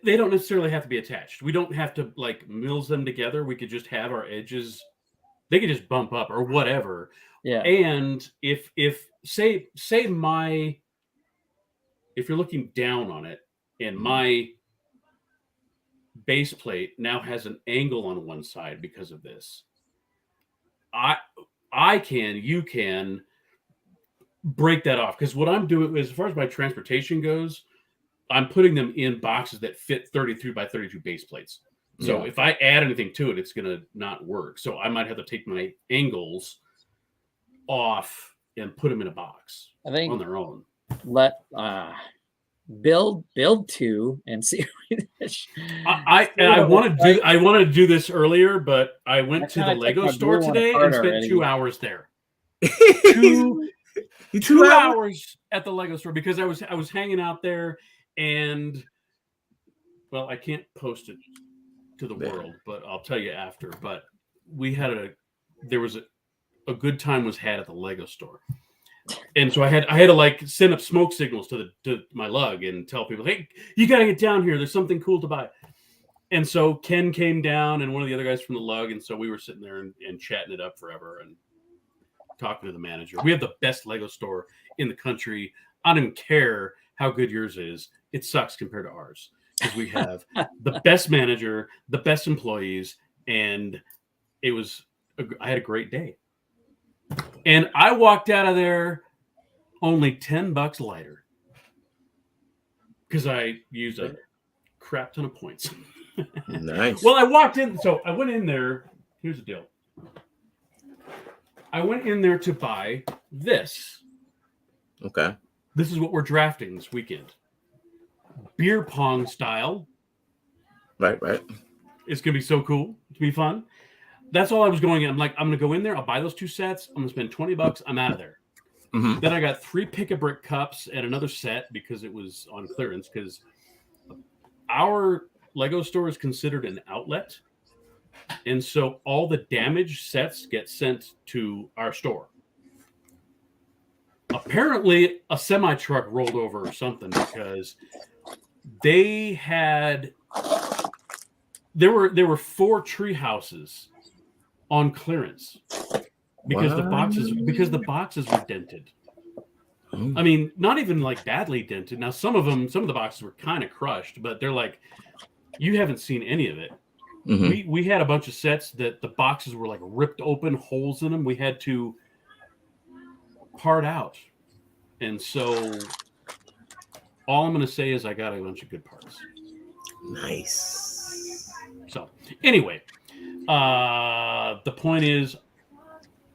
They don't necessarily have to be attached. We don't have to mills them together. We could just have our edges. They could just bump up or whatever. Yeah. And if say if you're looking down on it and my base plate now has an angle on one side because of this, you can break that off. Because what I'm doing, as far as my transportation goes, I'm putting them in boxes that fit 33 by 32 base plates. So if I add anything to it, it's going to not work. So I might have to take my angles off and put them in a box on their own. Let build 2 and see. I wanted to do this earlier, but I went to the Lego store today and spent 2 hours there. 2 hours at the Lego store because I was hanging out there, and well, I can't post it to the world, but I'll tell you after. But there was a good time was had at the Lego store. And so I had to send up smoke signals to my lug and tell people, hey, you got to get down here. There's something cool to buy. And so Ken came down and one of the other guys from the lug, and so we were sitting there and chatting it up forever and talking to the manager. We have the best Lego store in the country. I don't even care how good yours is. It sucks compared to ours because we have the best manager, the best employees, and I had a great day. And I walked out of there only $10 lighter because I used a crap ton of points. Nice. Well, I walked in, so I went in there. Here's the deal. I went in there to buy this. Okay. This is what we're drafting this weekend. Beer pong style. Right. It's going to be so cool. It's going to be fun. That's all I was going in. I'm like, I'm going to go in there. I'll buy those 2 sets. I'm going to spend $20. I'm out of there. Mm-hmm. Then I got 3 pick-a-brick cups and another set because it was on clearance because our Lego store is considered an outlet. And so all the damaged sets get sent to our store. Apparently, a semi-truck rolled over or something because they had... There were 4 tree houses on clearance because the boxes were dented. Oh. I mean, not even like badly dented. Now, some of the boxes were kind of crushed, but they're like, you haven't seen any of it. Mm-hmm. We had a bunch of sets that the boxes were like ripped open, holes in them. We had to part out. And so all I'm going to say is I got a bunch of good parts. Nice. So anyway, the point is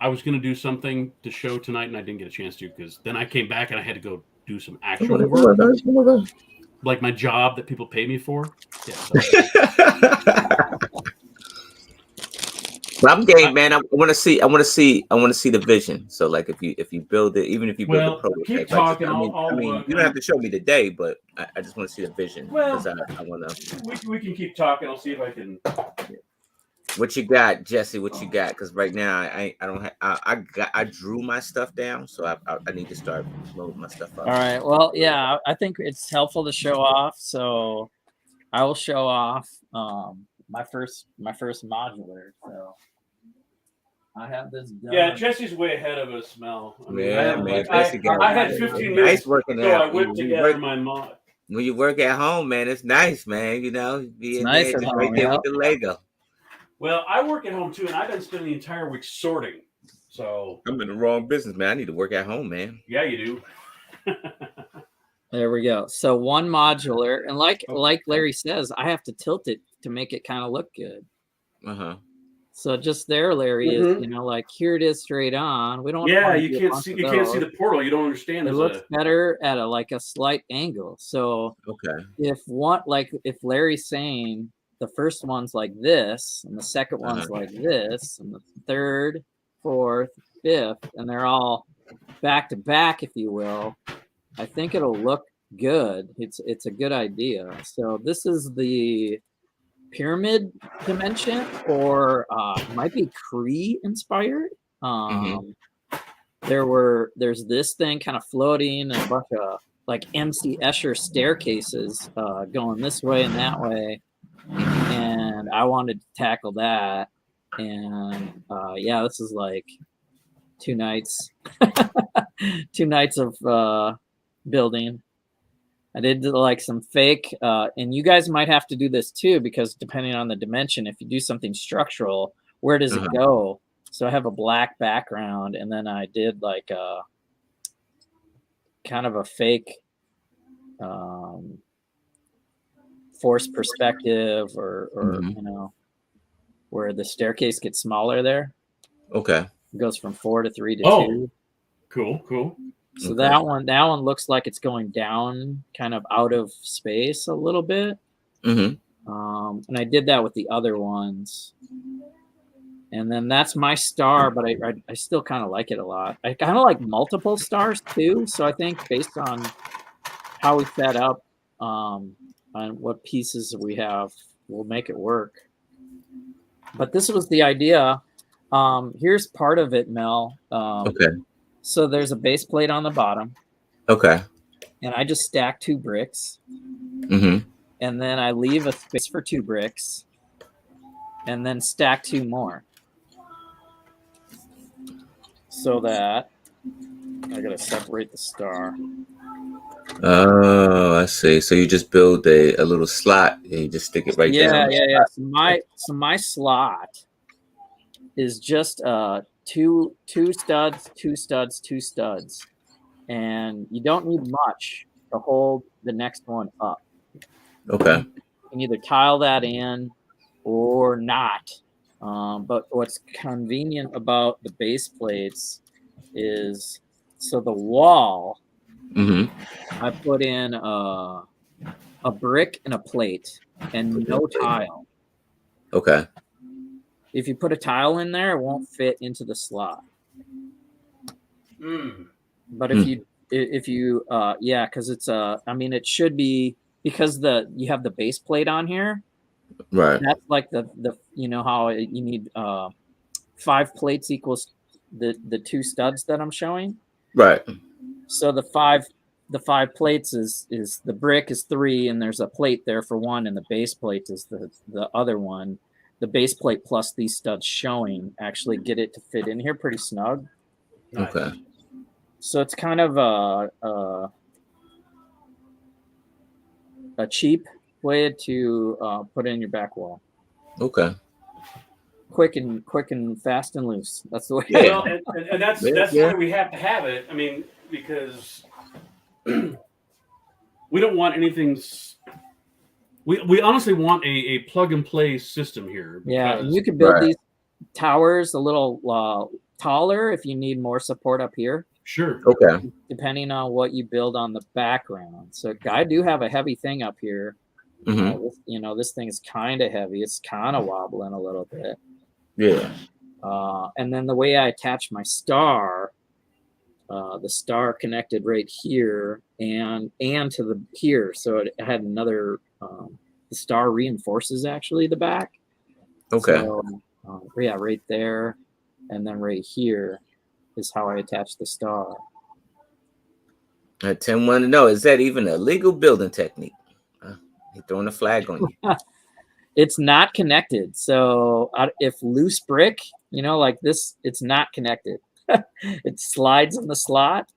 I was going to do something to show tonight and I didn't get a chance to because then I came back and I had to go do some actual work. Like my job that people pay me for. Yeah, Well, I'm game, man. I want to see the vision. So, like, if you build it, even if you build a prototype, keep talking. I mean, you don't have to show me today, but I just want to see the vision. Well, I want to. We can keep talking. I'll see if I can. What you got, Jesse? What you got? Because right now I don't have. I drew my stuff down, so I need to start loading my stuff up. All right. Well, yeah, I think it's helpful to show off. So I will show off my first modular. So I have this done. Yeah, Jesse's way ahead of us, Mel. I mean, man. I had 15 minutes, working so out. I whipped together my mod. When you work at home, man, it's nice, man. You know, it's nice at home, right there with the Lego. Well, I work at home too, and I've been spending the entire week sorting. So I'm in the wrong business, man. I need to work at home, man. Yeah, you do. There we go. So one modular, and like Larry says, I have to tilt it to make it kind of look good. Uh-huh. So just there, Larry, is like here it is straight on. We don't. Yeah, you can't see the portal. You don't understand. It looks better at a slight angle. So okay, if Larry's saying the first one's like this, and the second one's like this, and the third, fourth, fifth, and they're all back to back, if you will, I think it'll look good. It's a good idea. So this is the pyramid dimension, or might be Cree inspired. There's this thing kind of floating, and a bunch of like MC Escher staircases going this way and that way. And I wanted to tackle that, and yeah, this is like 2 nights, 2 nights of building. I did like some fake, and you guys might have to do this too, because depending on the dimension, if you do something structural, where does it go? So I have a black background, and then I did like a kind of a fake forced perspective, or you know, where the staircase gets smaller there. Okay. It goes from 4 to 3 to 2. Cool. So that one looks like it's going down kind of out of space a little bit. And I did that with the other ones. And then that's my star, but I still kind of like it a lot. I kind of like multiple stars too. So I think based on how we set up, on what pieces we have, we'll make it work. But this was the idea. Here's part of it, Mel. Okay. So there's a base plate on the bottom. Okay. And I just stacked 2 bricks. and then I leave a space for 2 bricks, and then stack 2 more. So that I gotta separate the star. Oh, I see. So you just build a little slot and you just stick it right down. Yeah. So my slot is just 2 studs, 2 studs, 2 studs, and you don't need much to hold the next one up. Okay. You can either tile that in or not. But what's convenient about the base plates is, so the wall, I put in a brick and a plate and no tile. Okay. If you put a tile in there, it won't fit into the slot. But if you because it's I mean, it should be, because you have the base plate on here. Right. That's like the you know how you need 5 plates equals the 2 studs that I'm showing. Right. So the 5 plates is the brick is 3, and there's a plate there for 1, and the base plate is the other one. The base plate plus these studs showing actually get it to fit in here pretty snug. Nice. Okay. So it's kind of a cheap way to put in your back wall. Okay. Quick and fast and loose. That's the way. Well, and that's why we have to have it. I mean, because we don't want anything. We honestly want a plug and play system here. Yeah, and you can build these towers a little taller if you need more support up here. Sure. Okay. Depending on what you build on the background. So I do have a heavy thing up here. This thing is kind of heavy. It's kind of wobbling a little bit. Yeah. And then the way I attach my star, the star connected right here and to the here. So it had another. The star reinforces actually the back. Okay. So, right there, and then right here is how I attach the star. Tim wanted to know, is that even a legal building technique? He's throwing a flag on you. It's not connected. So if loose brick, like this, it's not connected. It slides in the slot,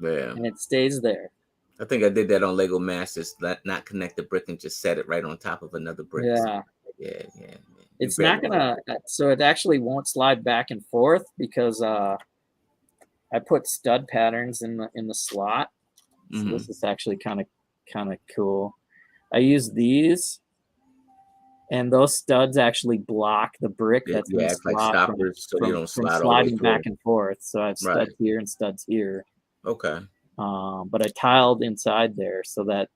and it stays there. I think I did that on Lego Masters. Not connect the brick and just set it right on top of another brick. Yeah. Yeah. It's not gonna. So it actually won't slide back and forth because I put stud patterns in the slot. So this is actually kind of cool. I use these, and those studs actually block the brick that's in the slot like stoppers, so you don't slide sliding back and forth. So I have studs here and studs here. Okay. But I tiled inside there so that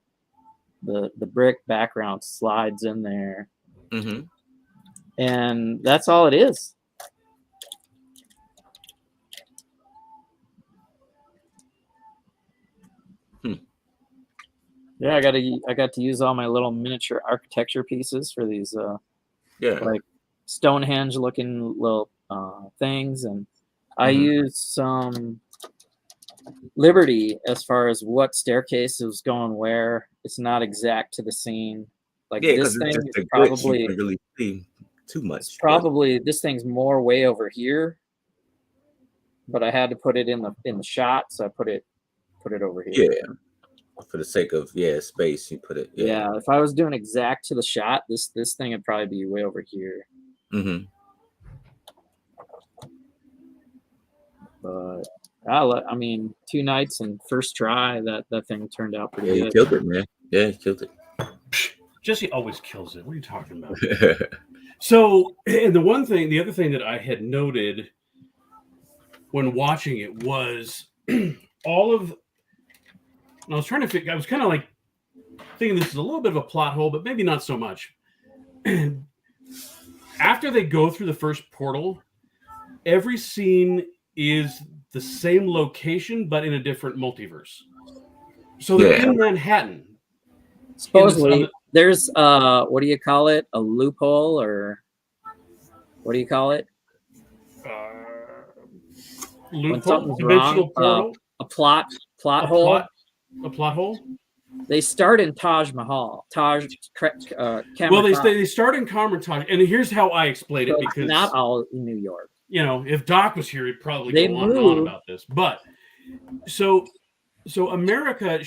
the brick background slides in there. And that's all it is. Yeah, I got to use all my little miniature architecture pieces for these like Stonehenge looking little things, and I used some liberty as far as what staircase is going where. It's not exact to the scene. Like this thing is probably you can't really see too much. Probably this thing's more way over here, but I had to put it in the shot, so I put it over here. Yeah. For the sake of space, you put it. Yeah. If I was doing exact to the shot, this thing would probably be way over here. But I mean, 2 nights and first try, that thing turned out pretty good. You killed it, man. Yeah, you killed it. Jesse always kills it. What are you talking about? So, and the other thing that I had noted when watching it was all of. I was trying to figure. I was kind of like thinking this is a little bit of a plot hole, but maybe not so much. After they go through the first portal, every scene is the same location, but in a different multiverse. So they're in Manhattan. Supposedly, there's what do you call it? A loophole, or what do you call it? Loophole, dimensional portal, a plot hole. A plot hole? They start in Taj Mahal. Taj. Well, they start in Kamar-Taj, and here's how I explain it, because not all in New York. You know, if Doc was here, he'd probably go on and on about this. But so America,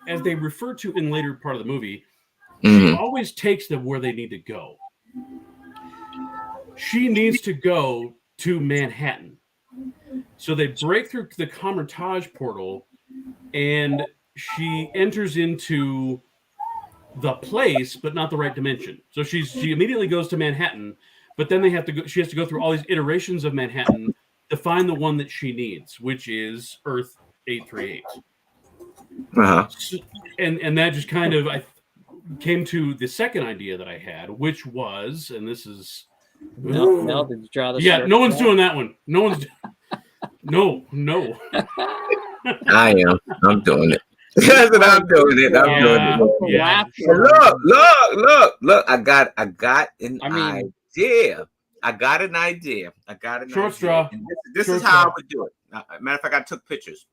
as they refer to in later part of the movie, she always takes them where they need to go. She needs to go to Manhattan. So they break through the Kamar-Taj portal, and she enters into the place, but not the right dimension. So she immediately goes to Manhattan, but then she has to go through all these iterations of Manhattan to find the one that she needs, which is Earth 838. So, and that just kind of I came to the second idea that I had, which was, and this is Mel, did you draw this? Yeah, no one's doing that one. No one's no. I am. I'm doing it. That's what I'm doing it. I'm doing it. Yeah. Look. I got an idea. I got an idea. Short straw. This is how I would do it. Matter of fact, I took pictures.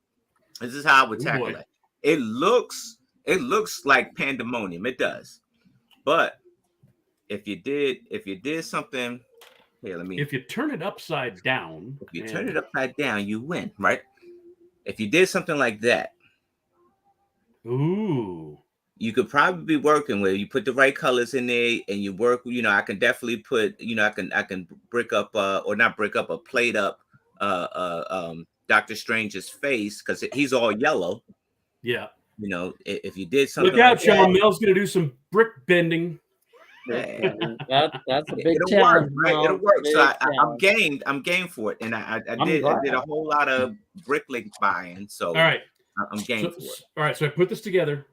This is how I would tackle it. It looks like pandemonium. It does. But if you did something, here, if you turn it upside down, you win, right? If you did something like that, ooh, you could probably be working with. You put the right colors in there, and you work. You know, I can definitely put. You know, I can brick up, or not brick up, a plate up, Doctor Strange's face, because he's all yellow. Yeah. You know, if you did something. Look out, Sean. Mel's gonna do some brick bending. That's a big challenge. It'll work. So I'm game for it, and I did a whole lot of bricklink buying. So all right, I'm game for it. All right, so I put this together.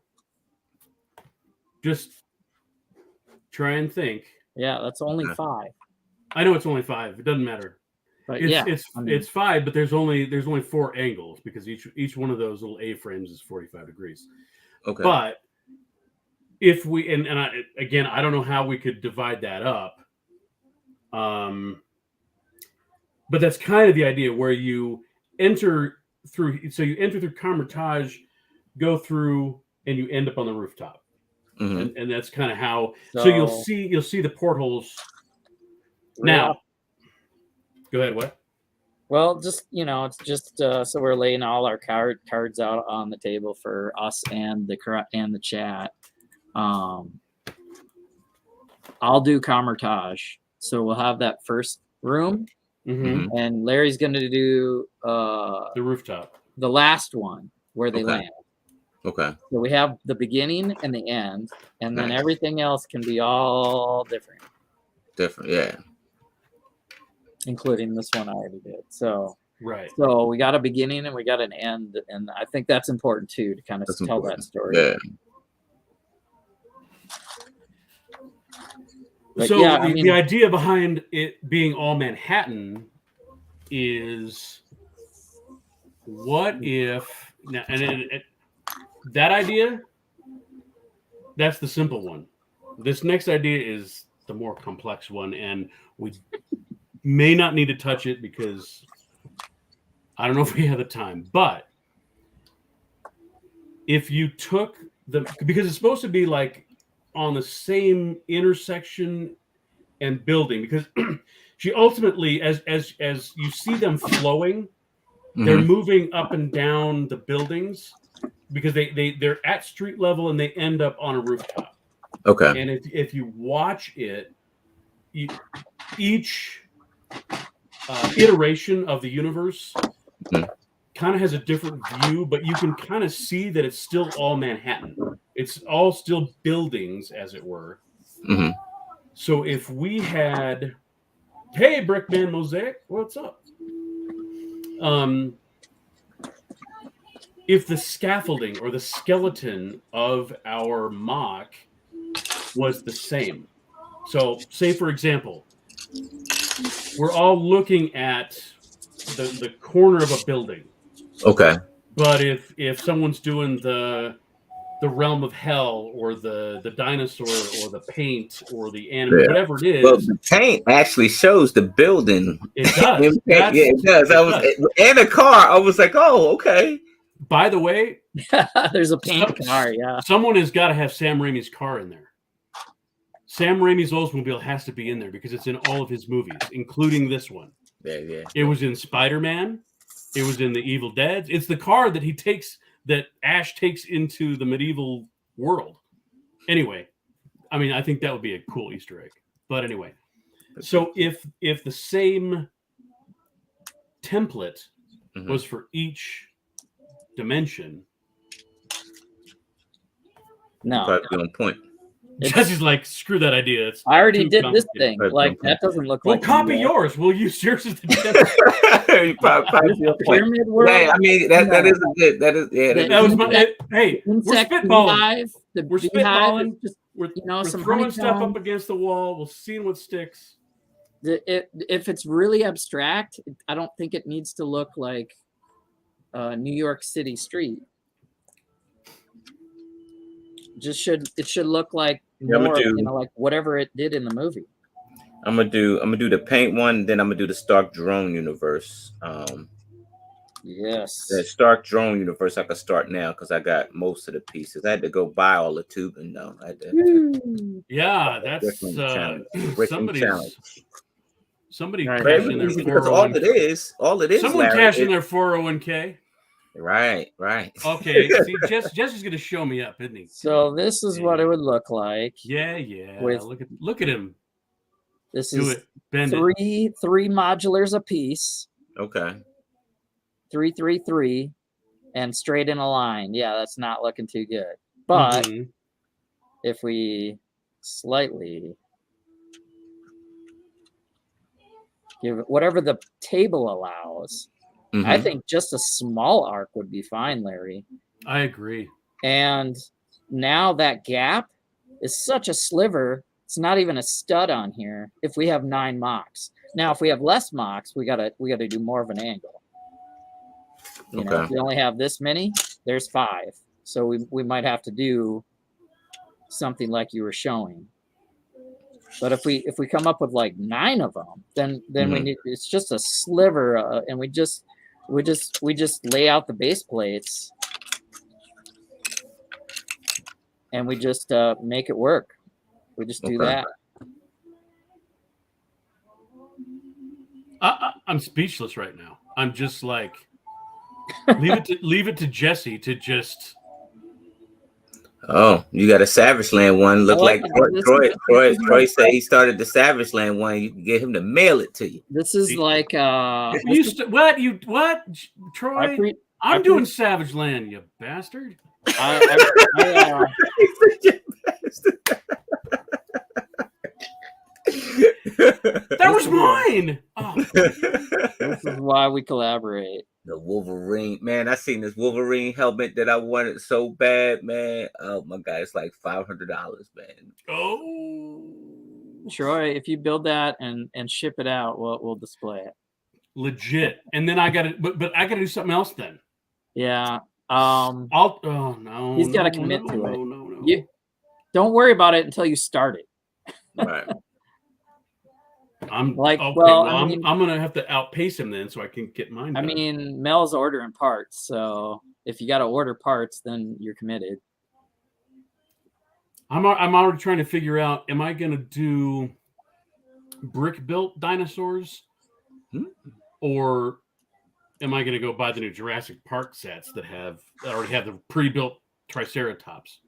Just try and think. Yeah, that's only 5. I know it's only 5. It doesn't matter. But it's 5, but there's only 4 angles, because each one of those little A-frames is 45 degrees. Okay. But if we I don't know how we could divide that up. But that's kind of the idea, where you enter through. So you enter through Kamar-Taj, go through, and you end up on the rooftop. Mm-hmm. And that's kind of how. So you'll see the portholes. Now, go ahead. What? Well, just it's just so we're laying all our cards out on the table for us and the chat. I'll do Kamar-Taj, so we'll have that first room, and Larry's going to do the rooftop, the last one where they land. Okay. So we have the beginning and the end, and then everything else can be all different. Different, yeah. Including this one I already did. So right. So we got a beginning and we got an end, and I think that's important too, to kind of tell that story. Yeah. But so the idea behind it being all Manhattan is, what if that idea, that's the simple one. This next idea is the more complex one, and we may not need to touch it because I don't know if we have the time. But if you took because it's supposed to be like on the same intersection and building, because she ultimately, as you see them flowing, they're moving up and down the buildings, because they're at street level and they end up on a rooftop. Okay. And if you watch it, each iteration of the universe kind of has a different view, but you can kind of see that it's still all Manhattan. It's all still buildings, as it were. Mm-hmm. So if we had, hey, Brickman Mosaic, what's up? If the scaffolding or the skeleton of our MOC was the same. So say, for example, we're all looking at the corner of a building. Okay. But if someone's doing the realm of hell, or the dinosaur, or the paint, or the anime, whatever it is. Well, the paint actually shows the building. It does. It does. And a car. I was like, oh, okay. By the way, There's a paint car. Yeah. someone has got to have Sam Raimi's car in there. Sam Raimi's Oldsmobile has to be in there because it's in all of his movies, including this one. Yeah. It was in Spider-Man. It was in the Evil Dead. It's the car that Ash takes into the medieval world. Anyway, I mean, I think that would be a cool Easter egg. But anyway, so if the same template was for each dimension, No, probably on point. Jesse's like, screw that idea. It's I already too did this complicated. thing. Like that doesn't look We'll like. copy yours. We'll use yours as the template. You probably The pyramid world. Yeah, I mean that is a good. That is That was my. Hey, we're Insect spitballing. beehive, the We're beehive is spitballing. just, We're, you know, we're some throwing stuff honeycomb. up against the wall. We'll see what sticks. If it's really abstract, I don't think it needs to look like New York City street. It should look like more, like whatever it did in the movie. I'm gonna do the paint one, then I'm gonna do the Stark Drone universe. Yes. The Stark Drone universe I could start now because I got most of the pieces. I had to go buy all the tubing though. Yeah, that's somebody cashing their because all it is. Someone Larry, cashing their 401k. Right. Okay, see, Jesse's gonna show me up, isn't he? So this is what it would look like. Yeah. Look at him. This Do is it. Bend three modulars a piece. Okay. 3, and straight in a line. Yeah, that's not looking too good. But if we slightly give it whatever the table allows, I think just a small arc would be fine, Larry. I agree. And now that gap is such a sliver. It's not even a stud on here. If we have 9 MOCs, now if we have less MOCs, we gotta do more of an angle. You know, if we only have this many, there's 5. So we might have to do something like you were showing. But if we come up with like 9 of them, then we need, it's just a sliver, and we just lay out the base plates, and we just make it work. We just do that. I'm speechless right now. I'm just like, leave it to Jesse to just. Oh, you got a Savage Land one. Look like Troy said he started the Savage Land one. You can get him to mail it to you. This is like what Troy? I'm doing Savage Land, you bastard. That was mine. Oh. This is why we collaborate. The Wolverine, man. I seen this Wolverine helmet that I wanted so bad, man. Oh my god, it's like $500, man. Oh, Troy, if you build that and ship it out, we'll display it. Legit. And then I got to, but I got to do something else then. Yeah. No. He's got to commit to it. No. You don't worry about it until you start it. Right. I'm like, okay, well, I'm gonna have to outpace him then so I can get mine done. I mean, Mel's ordering parts, so if you got to order parts, then you're committed. I'm already trying to figure out: am I gonna do brick built dinosaurs, or am I gonna go buy the new Jurassic Park sets that already have the pre-built Triceratops?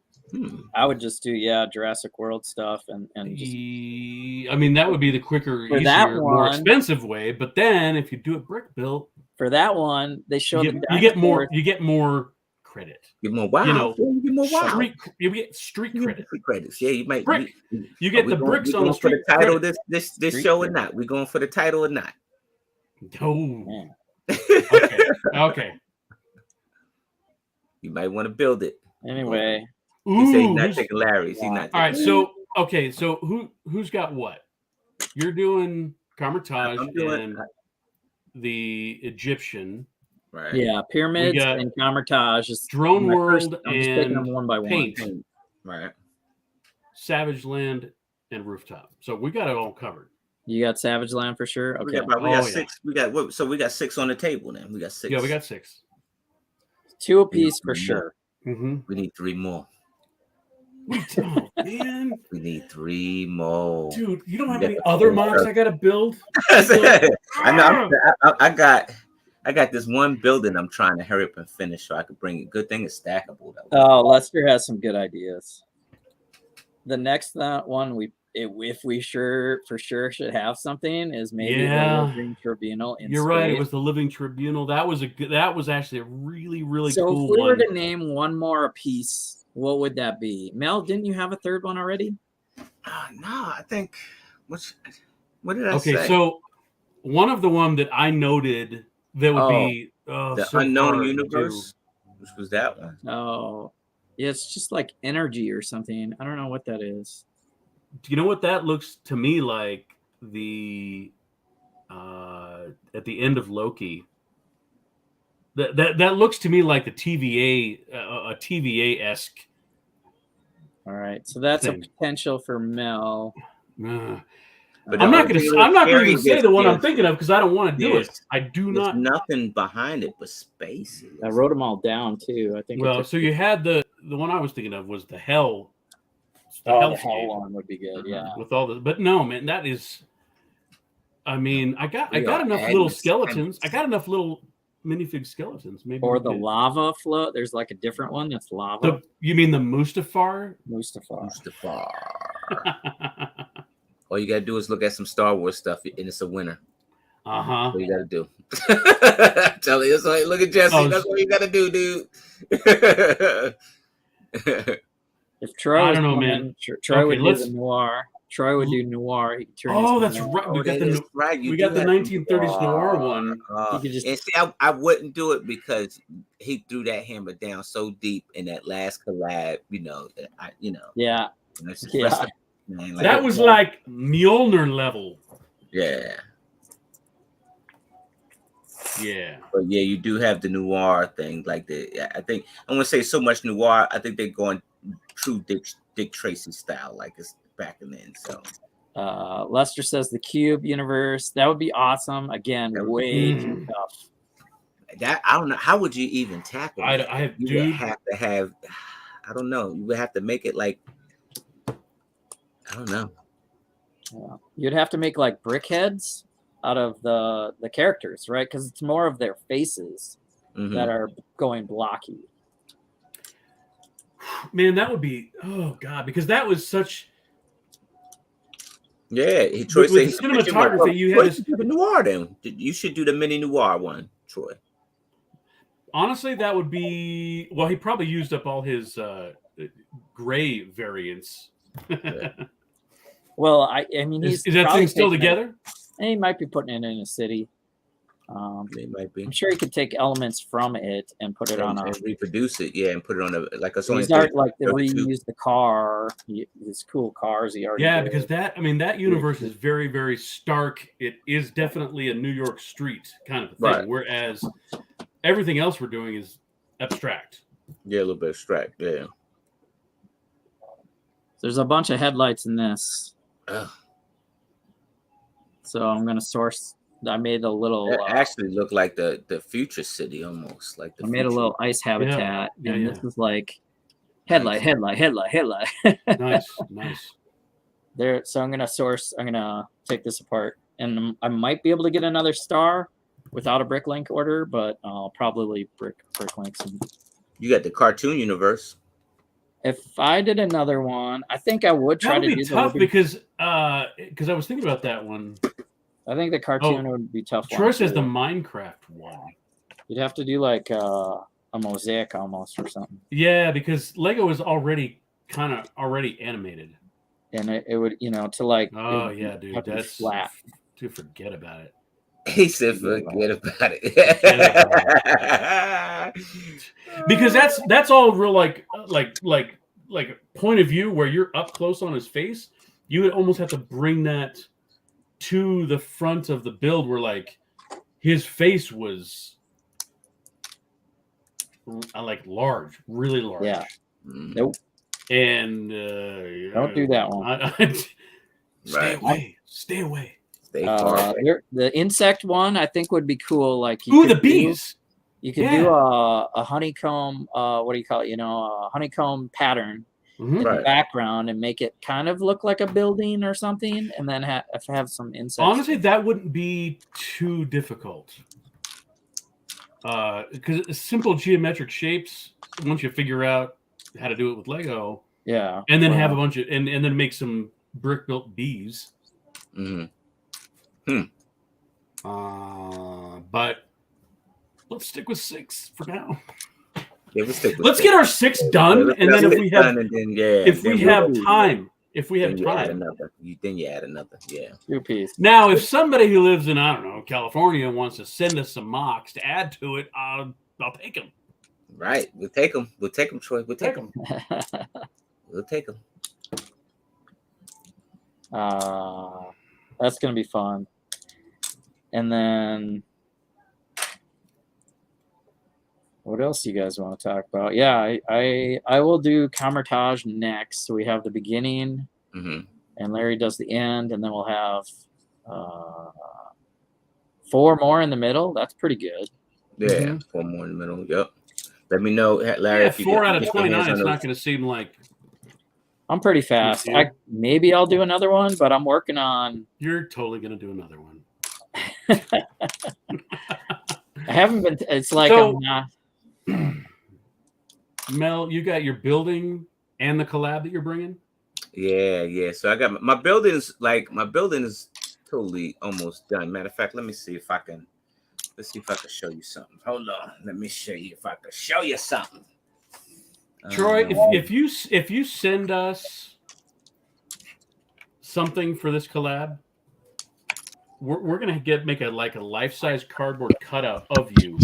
I would just do Jurassic World stuff and just. I mean, that would be the quicker, easier, more expensive way. But then, if you do it brick built, for that one, they show you get more. You get more credit. You get more wow. You get more wow. You get street credit. Credits. Yeah, you might. Brick. You get the bricks on the street. For the title this show or not? We going for the title or not? Oh. Okay. You might want to build it anyway. He said he's not taking Larry's. He's not. All right. So who's got what? You're doing Carmitage and the Egyptian. Right. Yeah, pyramids and Carmitage. Drone World I'm just taking them one by paint. one. Right. Savage Land and Rooftop. So we got it all covered. You got Savage Land for sure. Okay. We got 6. We got 6 on the table. Then we got 6. Yeah, we got 6. 2 apiece for sure. Mm-hmm. We need 3 more. Oh, man. We need 3 more. Dude, you don't have Yeah. any other MOCs I gotta build? I know. I got this one building I'm trying to hurry up and finish so I could bring it. Good thing it's stackable though. Oh, Lester has some good ideas. The next one if we for sure should have something is maybe the Living Tribunal in You're space. right. It was the Living Tribunal. That was actually a really, really so cool if we one. were to name one more apiece, what would that be? Mel, didn't you have a third one already? No, I think what did I say? Okay, so one of the one that I noted that would be the so Unknown hard Universe. Which was that one? Oh, yeah, it's just like energy or something. I don't know what that is. Do you know what that looks to me like? The at the end of Loki. That looks to me like the TVA, a TVA-esque. All right, so that's thing. a potential for Mel. But I'm not going to say the one I'm thinking of because I don't want to do it. I do not. There's nothing behind it but spaces. I wrote them all down too. I think. Well, so you had the one I was thinking of was the Hell. The Hell one would be good. Yeah. With all the, but no, man, that is. I mean, I got enough little skeletons. I got enough little minifig skeletons. Maybe. Or the lava float. There's like a different one that's lava. You mean the Mustafar? Mustafar. All you gotta do is look at some Star Wars stuff, and it's a winner. Uh-huh. What you gotta do? Tell you, like, look at Jesse. That's what you gotta do, dude. If Troy, I don't know, man. Troy would do the noir. Troy would do noir. That's right. We got the 1930s noir one. And see, I wouldn't do it because he threw that hammer down so deep in that last collab. Yeah. Man, that was like Mjolnir level. Yeah. Yeah. But yeah, you do have the noir thing. Like I think I want to say so much noir. I think they're going true Dick Tracy style, like it's back in then. So Lester says the Cube universe. That would be awesome. Again, way too tough. That I don't know. How would you even tackle it? You would have to have. I don't know. You would have to make it like. I don't know. Yeah. You'd have to make like brick heads out of the characters, right? Because it's more of their faces that are going blocky. Man, that would be because that was such. Yeah, Troy said cinematography. You had to do the noir. Then you should do the mini noir one, Troy. Honestly, that would be he probably used up all his gray variants. Yeah. Well, I mean, is that thing still together? He might be putting it in a city. It might be. I'm sure he could take elements from it and put it on and reproduce it. Yeah, and put it on a like a. He's already like they reuse the car. His cool cars. He already. Yeah, because that universe is very, very stark. It is definitely a New York street kind of a thing, right. Whereas everything else we're doing is abstract. Yeah, a little bit abstract. Yeah. There's a bunch of headlights in this. Ugh. So I'm gonna source. I made a little. It actually looked like the future city almost. Like I made a little ice habitat, and this is like headlight. Nice. There. So I'm gonna take this apart, and I might be able to get another star without a bricklink order, but I'll probably bricklink some. You got the cartoon universe. If I did another one, I think I would try to do tough because I was thinking about that one. I think the cartoon would be tough. Troy says the Minecraft one. You'd have to do like a mosaic almost or something. Yeah, because Lego is already animated, and it would to like. Oh yeah, dude, that's flat. To forget about it. He said, "Forget about it." Because that's all real like point of view where you're up close on his face. You would almost have to bring that to the front of the build where like his face was like large, really large. Yeah. Nope. And don't do that one. Stay away. The insect one I think would be cool. Like the bees. You could do a honeycomb, what do you call it? You know, a honeycomb pattern in the background and make it kind of look like a building or something, and then have some insects. Honestly, that wouldn't be too difficult. Because simple geometric shapes, once you figure out how to do it with Lego, and then have a bunch of and then make some brick built bees. But let's stick with 6 for now. Yeah, let's get our 6 done, and then if we have time, then you add another. Then you add another. Yeah. 2 pieces. Now, if somebody who lives in, I don't know, California wants to send us some MOCs to add to it, I'll take them. Right. We'll take them. We'll take them, Troy. We'll take them. We'll take them. That's gonna be fun. And then, what else do you guys want to talk about? Yeah, I will do Camertage next. So we have the beginning, and Larry does the end, and then we'll have 4 more in the middle. That's pretty good. Yeah, 4 more in the middle. Yep. Let me know, Larry. Yeah, 4 out of 29 is not going to seem like. I'm pretty fast. Maybe I'll do another one, but I'm working on. You're totally going to do another one. I haven't been. It's like so, I'm not. Mel, you got your building and the collab that you're bringing? Yeah. So I got my building is totally almost done. Matter of fact, let me see if I can. Let's see if I can show you something. Hold on. Let me show you if I can show you something. Troy, if you send us something for this collab, we're gonna make a life-size cardboard cutout of you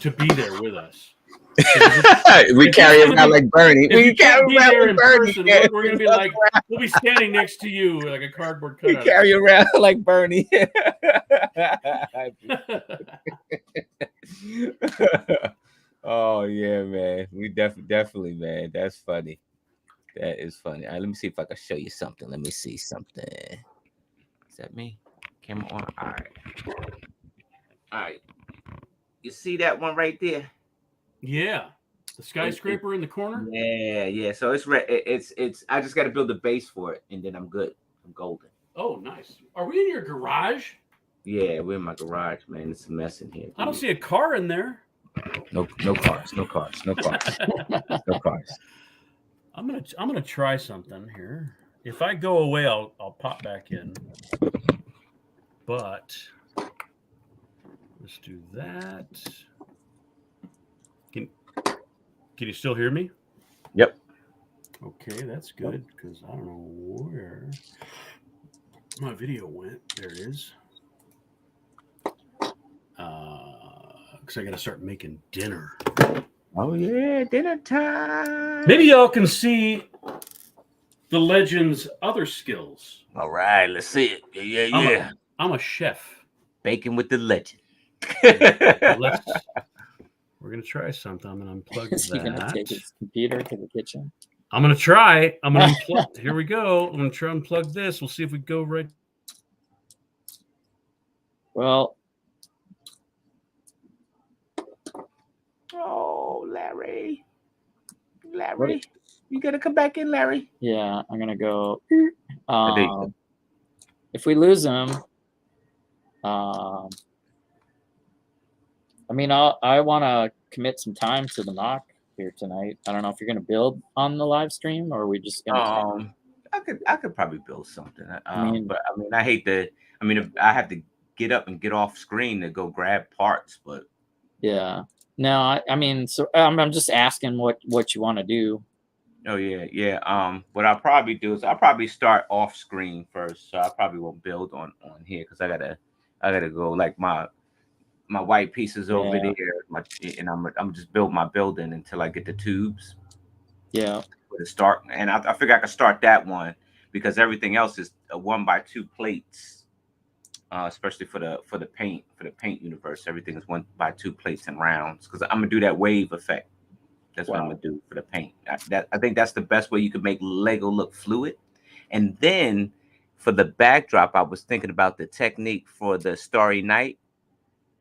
to be there with us. We carry around like Bernie. We carry around like Bernie. We're gonna be like, we'll be standing next to you like a cardboard cutout. We carry around like Bernie. Oh yeah, man. We definitely, man. That's funny. That is funny. All right, let me see if I can show you something. Let me see something. Is that me? Camera on. All right. You see that one right there? Yeah. The skyscraper in the corner? Yeah. So it's I just got to build a base for it, and then I'm good. I'm golden. Oh, nice. Are we in your garage? Yeah, we're in my garage, man. It's a mess in here. I don't see a car in there. No cars. No cars. I'm gonna try something here. If I go away, I'll pop back in. But let's do that. Can you still hear me? Yep. Okay, that's good because I don't know where my video went. There it is. Because I got to start making dinner. Oh yeah, dinner time. Maybe y'all can see the Legend's other skills. All right, let's see it. Yeah. I'm a chef. Baking with the Legend. We're gonna try something. I'm gonna unplug Is he gonna take his computer to the kitchen? I'm gonna try. I'm gonna unplug. Here we go. I'm gonna try and unplug this. We'll see if we go right. Well. Oh, Larry, you gotta come back in, Larry. Yeah, I'm gonna go. If we lose him, I mean, I want to commit some time to the MOC here tonight. I don't know if you're gonna build on the live stream or are we just gonna. I could probably build something. But I have to get up and get off screen to go grab parts, but. Yeah. No, I mean, so I'm just asking what you want to do. Oh yeah. What I'll probably do is I'll probably start off screen first, so I probably won't build on here because I gotta go like my white pieces over there, and I'm just build my building until I get the tubes. Yeah. For the start, and I figure I can start that one because everything else is a 1x2 plates. Especially for the paint universe, everything is 1x2 plates and rounds because I'm gonna do that wave effect. That's what I'm gonna do for the paint. I think that's the best way you could make Lego look fluid. And then for the backdrop, I was thinking about the technique for the Starry Night.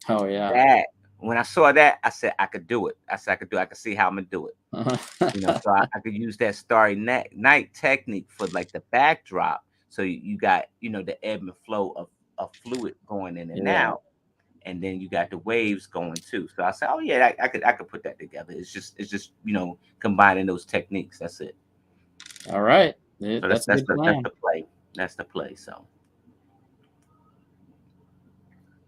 Oh yeah. when I saw that, I said I could do it. I said I could do it. I could see how I'm gonna do it. So I could use that starry night technique for like the backdrop. So you got the ebb and flow of fluid going in and out, and then you got the waves going too. So I said, oh yeah, I could put that together. It's just combining those techniques. That's it. All right, So that's the play. That's the play. So.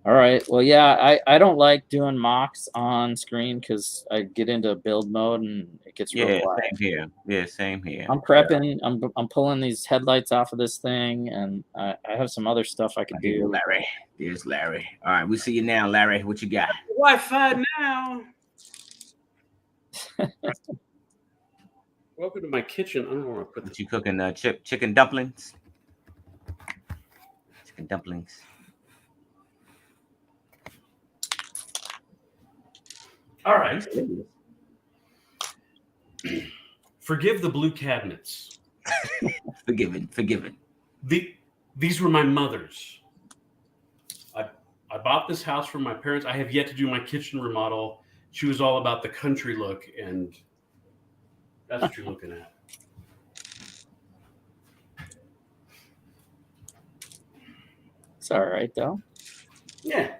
All right. Well, yeah, I don't like doing MOCs on screen because I get into build mode and it gets real quiet. Same here. Yeah, same here. I'm prepping. I'm pulling these headlights off of this thing, and I have some other stuff I could do. Larry, there's Larry. All right, we see you now, Larry. What you got? Wi-Fi now. Welcome to my kitchen. I don't know where to put this. You cooking chicken dumplings? Chicken dumplings. All right. Forgive the blue cabinets. Forgiven. These were my mother's. I bought this house from my parents. I have yet to do my kitchen remodel. She was all about the country look, and that's what you're looking at. It's all right, though. Yeah.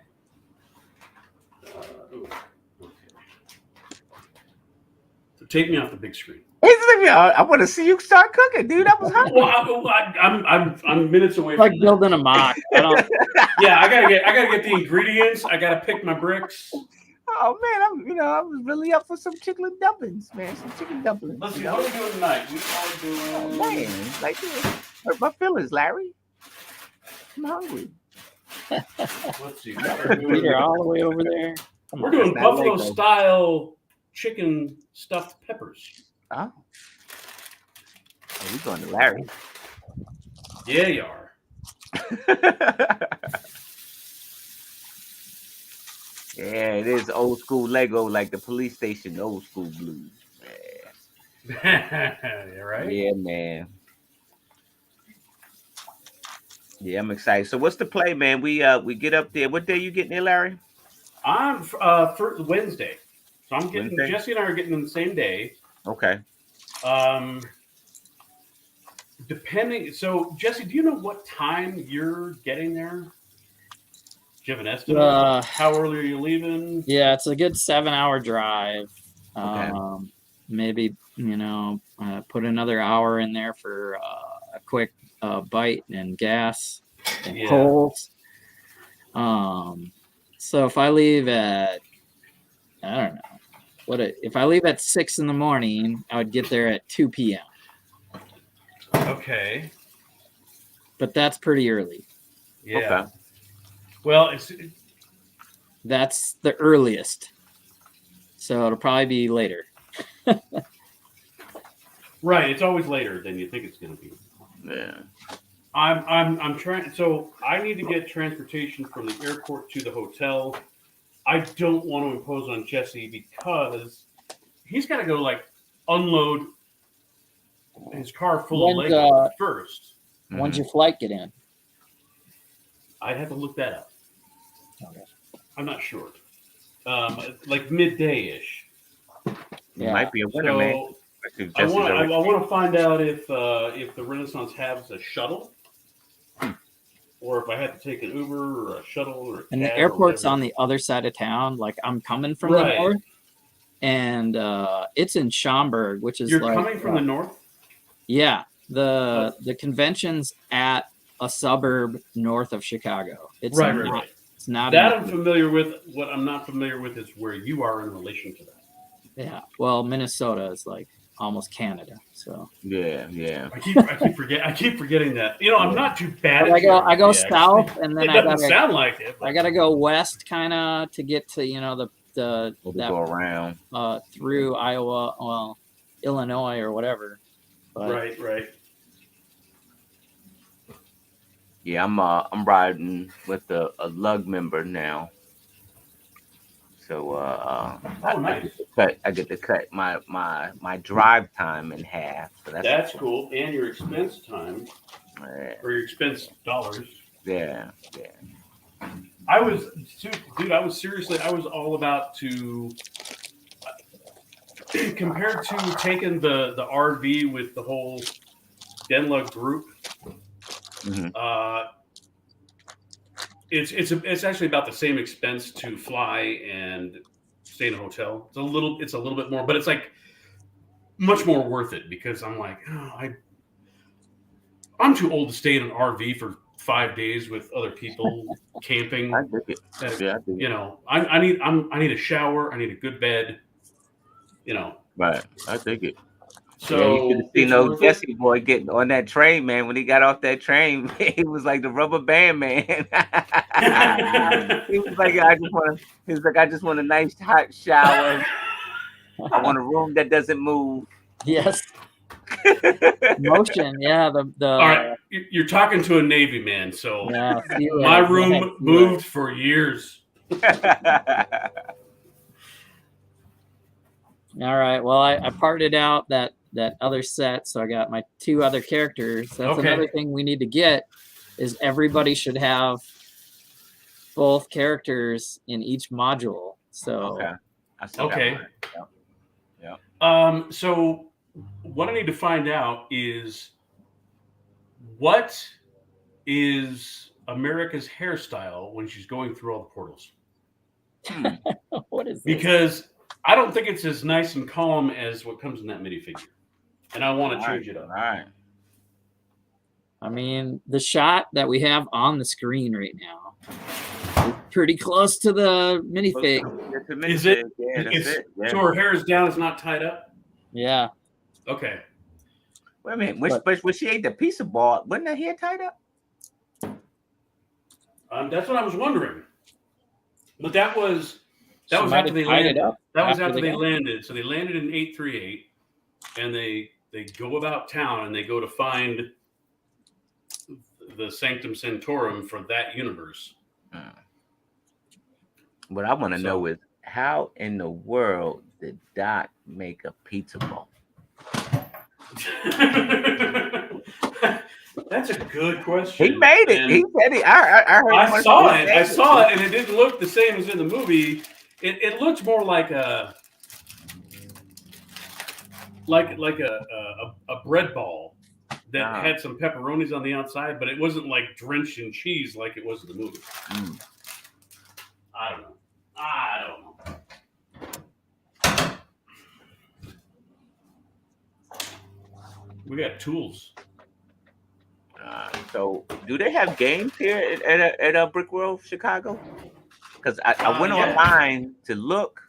Take me off the big screen. I want to see you start cooking, dude. I was hungry. Well, I'm minutes away. Like building a MOC. Yeah, I gotta get the ingredients. I gotta pick my bricks. Oh man, I was really up for some chicken dumplings, man. Some chicken dumplings. Let's see, what are we doing tonight? We are doing. Oh man, like hurt my feelings, Larry. I'm hungry. Let's see. You're all the way over there. We're doing buffalo style chicken stuffed peppers. Oh, we going to Larry? Yeah, you are. Yeah, it is old school Lego, like the police station, old school blues. Yeah, right? Yeah, man. Yeah, I'm excited. So, what's the play, man? We get up there. What day you getting there, Larry? I'm for Wednesday. So I'm getting Wednesday? Jesse and I are getting them the same day. Okay. Depending. So Jesse, do you know what time you're getting there? Do you have an estimate? How early are you leaving? Yeah, it's a good 7-hour drive. Okay. Maybe put another hour in there for a quick bite and gas and coals. So if I leave at if I leave at 6 in the morning, I would get there at 2 p.m. Okay. But that's pretty early. Yeah. Okay. Well, that's the earliest. So it'll probably be later. Right. It's always later than you think it's going to be. Yeah. I'm trying. So I need to get transportation from the airport to the hotel. I don't want to impose on Jesse because he's got to go unload his car full of Legos first. When's your flight get in? I'd have to look that up. Okay. I'm not sure. Like midday-ish. Yeah. Might be a winner, man. I want to find out if the Renaissance has a shuttle, or if I have to take an Uber or a shuttle or a cab. And the airport's on the other side of town. Like I'm coming from the north, and it's in Schaumburg, which is coming from the north. Yeah, the convention's at a suburb north of Chicago. It's right. It's not that I'm familiar with. What I'm not familiar with is where you are in relation to that. Yeah, well, Minnesota is almost Canada, so yeah. I keep forgetting that. I'm not too bad. I go south, and then it doesn't sound like it. I gotta go west, kind of, to get to that go around through Iowa, Illinois or whatever. But, right. Yeah, I'm riding with a lug member now. So nice. I get to cut my drive time in half. So that's cool. And your expense time, or your expense dollars. Yeah. I was, dude. I was seriously. I was all about to compared to taking the RV with the whole Denlug group. It's actually about the same expense to fly and stay in a hotel. It's a little bit more, but it's like much more worth it because I'm like, I'm too old to stay in an RV for 5 days with other people camping. I dig it. Yeah, I dig it. I need a shower. I need a good bed. Right. I dig it. So you should have seen those Jesse boy getting on that train, man. When he got off that train, he was like the rubber band man. He was like, I just want a nice hot shower. I want a room that doesn't move. Yes. Motion, yeah. All right, you're talking to a Navy man, so yeah, my room moved for years. All right. Well, I parted out that other set, so I got my 2 other characters. That's another thing we need to get is everybody should have both characters in each module. So okay. So what I need to find out is what is America's hairstyle when she's going through all the portals. What is this? Because I don't think it's as nice and calm as what comes in that minifigure. And I want to change it up. All right. I mean, the shot that we have on the screen right now is pretty close to the minifig. Is it? Yeah, that's it. Yeah. So her hair is down, it's not tied up? Yeah. Okay. Wait a minute. When she ate the pizza ball, wasn't her hair tied up? That's what I was wondering. But that was after they landed. That was after they landed. So they landed in 838, and they go about town and they go to find the Sanctum Sanctorum for that universe. What I want to know is how in the world did Doc make a pizza ball? That's a good question. He made it. And he said it. I saw it. I saw it, and it didn't look the same as in the movie. It looked more like a bread ball that had some pepperonis on the outside, but it wasn't like drenched in cheese like it was in the movie. I don't know. We got tools. So, do they have games here at Brickworld, Chicago? Because I went online to look.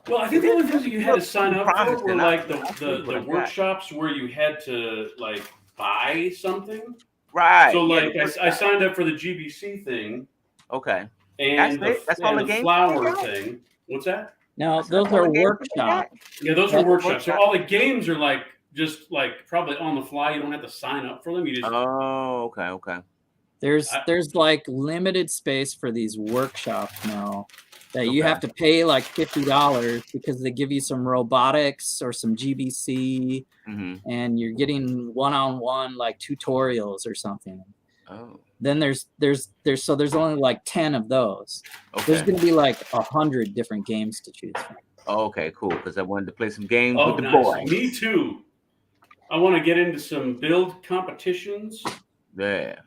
Well, I think the only things that you had to sign up for were like the workshops where you had to like buy something. Right. So like I signed up for the GBC thing. Okay. And that's all the games. Flower thing. What's that? No, those are workshops. Yeah, those are workshops. So all the games are like just like probably on the fly. You don't have to sign up for them. You just okay. There's like limited space for these workshops now that you have to pay like $50 because they give you some robotics or some GBC, and you're getting one-on-one like tutorials or something. Oh. Then there's only like 10 of those. Okay. There's gonna be like 100 different games to choose from. Okay, cool. Because I wanted to play some games with the nice. boys. Me too. I want to get into some build competitions. Yeah.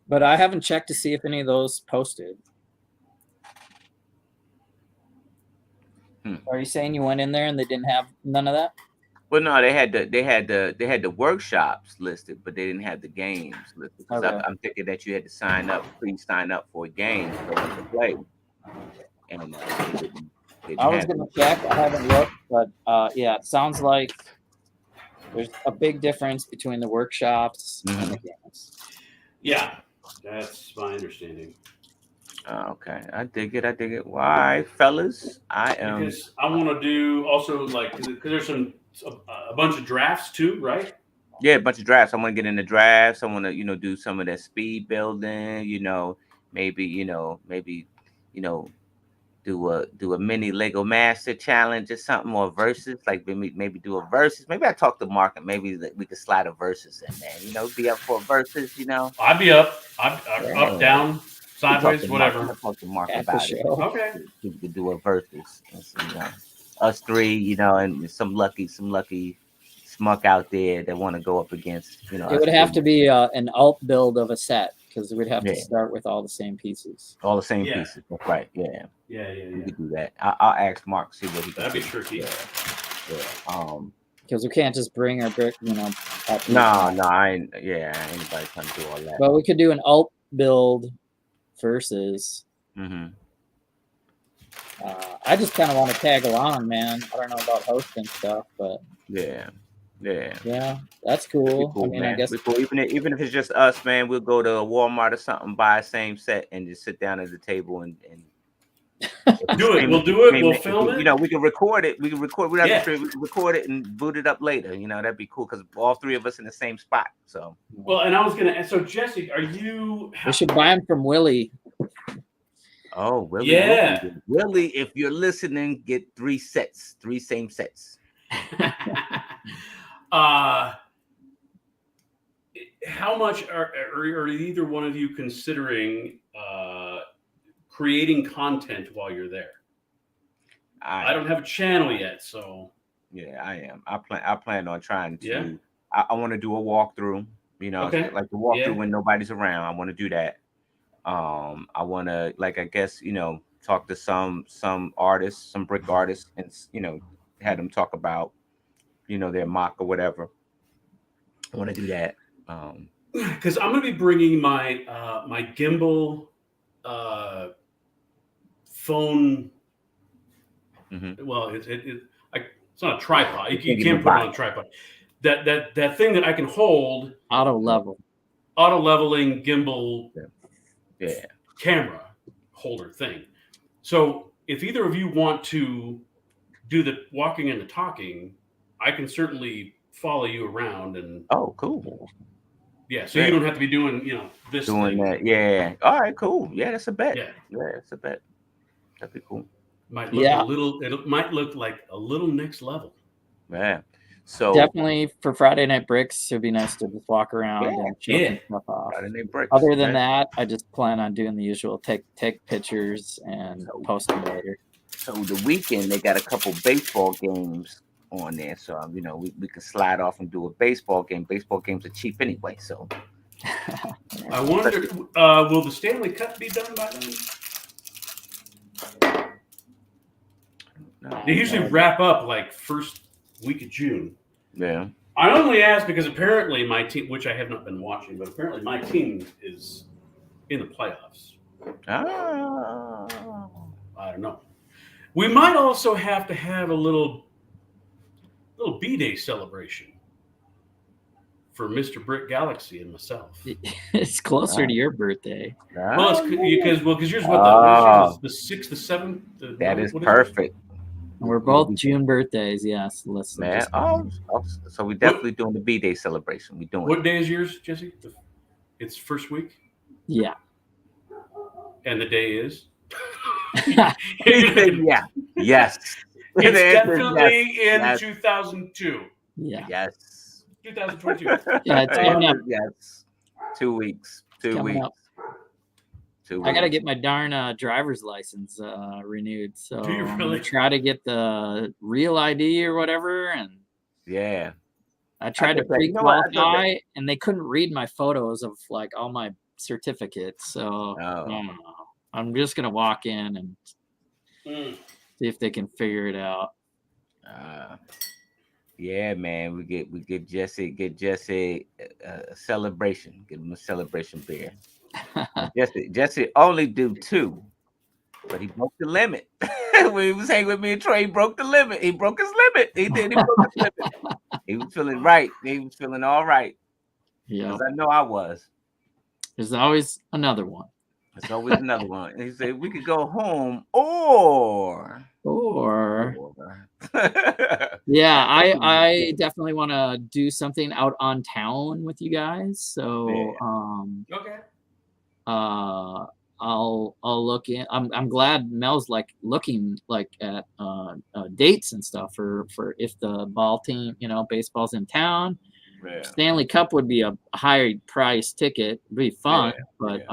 But I haven't checked to see if any of those posted. Are you saying you went in there and they didn't have none of that? Well, no, they had the workshops listed, but they didn't have the games listed. Because I'm thinking that you had to please sign up for a game to play. And I was gonna check. I haven't looked, but yeah, it sounds like there's a big difference between the workshops and the games. Yeah, that's my understanding. Okay, I dig it. Why, fellas? Because I want to do also like because there's a bunch of drafts too, right? Yeah, a bunch of drafts. I want to get in the drafts. I want to do some of that speed building. Maybe do a mini Lego Master challenge or something, or versus, like maybe do a versus. Maybe I talk to Mark and maybe we could slide a versus in there. You know, be up for a versus. You know, I'd be up. I'm Yeah. up, down, sideways, I'll whatever. talk to Mark At the about it. show. Okay. We could do a versus. And so, you know, us three, you know, and some lucky smuck out there that want to go up against. You know, It would have to be an alt build of a set because we'd have to Yeah. start with all the same pieces. all the same Yeah. pieces. That's right. Yeah. Yeah. We could do that. I'll ask Mark, see what he can That'd be do. tricky. Yeah. Because we can't just bring our brick, you know. Up No, I ain't. Yeah, ain't nobody trying to do all that. But we could do an alt build versus. Mm-hmm. I just kind of want to tag along, man. I don't know about hosting stuff, but Yeah. yeah, that's cool. Cool, I mean, man. I guess We cool. Even if it's just us, man, we'll go to Walmart or something, buy a same set, and just sit down at the table and Do it. We'll do it. We'll film it. You know, we can record it. We can record. We don't have Yeah. to we can record it and boot it up later. You know, that'd be cool because all three of us in the same spot. So. Well, and I was gonna. So Jesse, are you? we should buy them from Willie. Oh, Willie. Yeah. Willie, if you're listening, get 3 sets, 3 same sets. How much are either one of you considering creating content while you're there? I don't have a channel yet, so yeah, I am. I plan on trying to. Yeah. I want to do a walkthrough. You know, Okay. like the walkthrough Yeah. when nobody's around. I want to do that. I want to, like, I guess, you know, talk to some artists, some brick artists, and you know, had them talk about, you know, their MOC or whatever. I want to do that. Because I'm going to be bringing my my gimbal phone. Mhm. Well, it's not a tripod. You can't can't even put it buy on a tripod. That thing that I can hold, Auto level. auto leveling gimbal Yeah. camera holder thing. So if either of you want to do the walking and the talking, I can certainly follow you around and Oh, cool. yeah. So you don't have to be doing, you know, this Doing thing. that. Yeah. All right. Cool. Yeah, that's a bet. Yeah. Yeah, it's a bet. That'd be cool. Might look Yeah. a little. It might look like a little next level. Yeah. So Definitely for Friday Night Bricks, it'd be nice to just walk around and show Yeah. some stuff off. Friday Night Bricks, Other than man. that, I just plan on doing the usual take pictures and post them later. So the weekend they got a couple baseball games on there. So you know, we can slide off and do a baseball game. Baseball games are cheap anyway. So I wonder, will the Stanley Cup be done by then? no. They usually wrap up like first week of June. Yeah. I only asked because apparently my team, which I have not been watching, but apparently my team is in the playoffs. Ah. I don't know. We might also have to have a little B-Day celebration for Mr. Brickgalaxy and myself. It's closer to your birthday. Well, it's because yours what the 6th, the 7th. That is what perfect. We're both June birthdays, yes. Let's Man, just- so we definitely doing the B-Day celebration. We doing What it. day is yours, Jesse? It's first week, yeah. and the day is. Yeah. Yes. It's The answer is definitely in yes. 2002. Yeah. Yes. 2022. Yeah, it's coming up. Yes. 2 weeks. 2 Coming weeks. up. 2 I gotta weeks. get my darn driver's license renewed. So Do you I'm really? gonna try to get the real ID or whatever. And Yeah. I tried to get that. You know what? I thought pre-qualify, and they couldn't read my photos of like all my certificates. So I Oh. don't know. I'm just gonna walk in and Mm. see if they can figure it out. Yeah, man. We get Jesse a celebration. Give him a celebration beer. Jesse only do 2, but he broke the limit. When he was hanging with me and Trey, he broke the limit. He broke his limit. He broke his limit. He was feeling right. He was feeling all right. Yeah. 'Cause I know I was. There's always another one. There's always another one. And he said we could go home or Yeah, I definitely want to do something out on town with you guys. So Yeah. Okay. I'll look in. I'm glad Mel's like looking like at dates and stuff for if the ball team, baseball's in town. Yeah. Stanley Cup would be a high price ticket. It'd be fun, but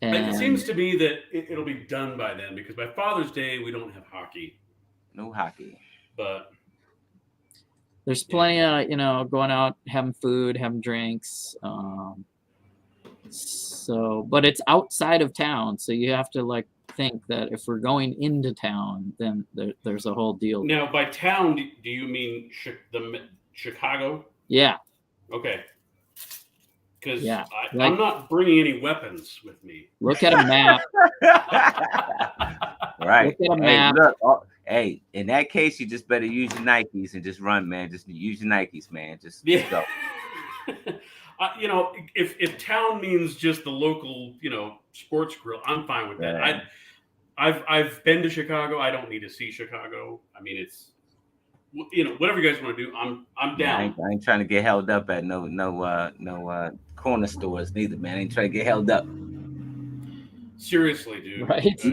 it seems to me that it'll be done by then, because by Father's Day we don't have hockey. No hockey. But there's plenty of, going out, having food, having drinks. But it's outside of town, so you have to like think that if we're going into town, then there's a whole deal. Now, by town, do you mean Chicago? Yeah. Okay. Because I'm not bringing any weapons with me. Look at a map. Right. Look at a map. Hey, in that case, you just better use your Nikes and just run, man. Just use your Nikes, man. Just go. If town means just the local, sports grill, I'm fine with that. Yeah. I've been to Chicago. I don't need to see Chicago. I mean, it's whatever you guys want to do. I'm down. I ain't trying to get held up at no corner stores neither, man. I ain't trying to get held up. Seriously, dude. Right.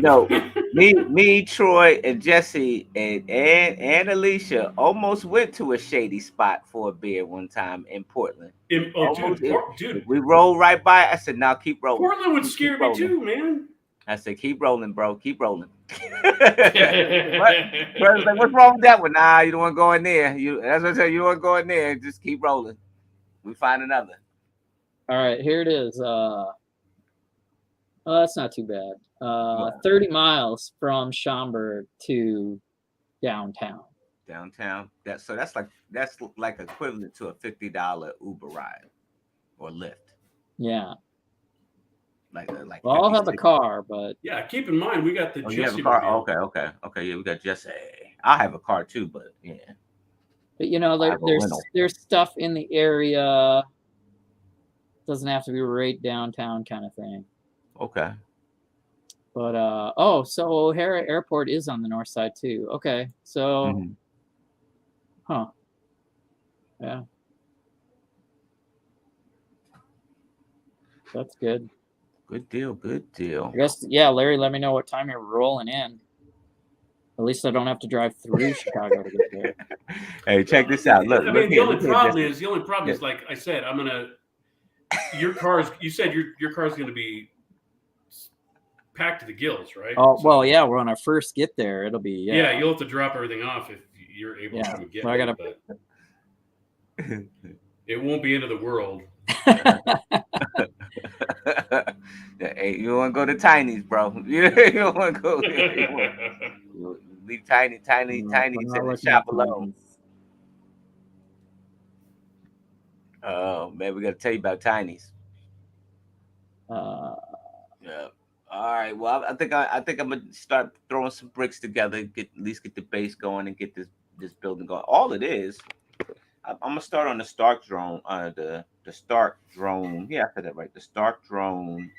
Me, Troy, and Jesse, and Alicia almost went to a shady spot for a beer one time in Portland. Dude. We rolled right by. I said, "Now keep rolling." Portland would scare me too, man. I said, "Keep rolling, bro. Keep rolling." Like, what's wrong with that one? Nah, you don't want to go in there. That's what I tell you. You don't want to go in there. Just keep rolling. We find another. All right, here it is. That's not too bad. 30 miles from Schaumburg to downtown. That's like equivalent to a $50 Uber ride or Lyft. Yeah. Like I'll have a car, but keep in mind we got the Jesse. You have a car? Okay. Yeah, we got Jesse. I have a car too, but yeah. But there's stuff in the area. Doesn't have to be right downtown kind of thing. Okay. But so O'Hara Airport is on the north side too. Okay, so, yeah, that's good. Good deal. I guess, Larry, let me know what time you're rolling in. At least I don't have to drive through Chicago to get there. Hey, check this out. Look, the only problem is, like I said, you said your car's gonna be packed to the gills, right? Oh, so, well, yeah. When I first get there, it'll be you'll have to drop everything off if you're able to get. So but it won't be end of the world. Hey, you want to go to Tiny's, bro? You want to go? Leave Tiny's in the shop alone. Oh man, we got to tell you about Tiny's. Yeah. All right. Well, I think I'm gonna start throwing some bricks together, at least get the base going and get this building going. All it is, I'm gonna start on the Stark drone. The Stark drone. Yeah, I said that right. The Stark drone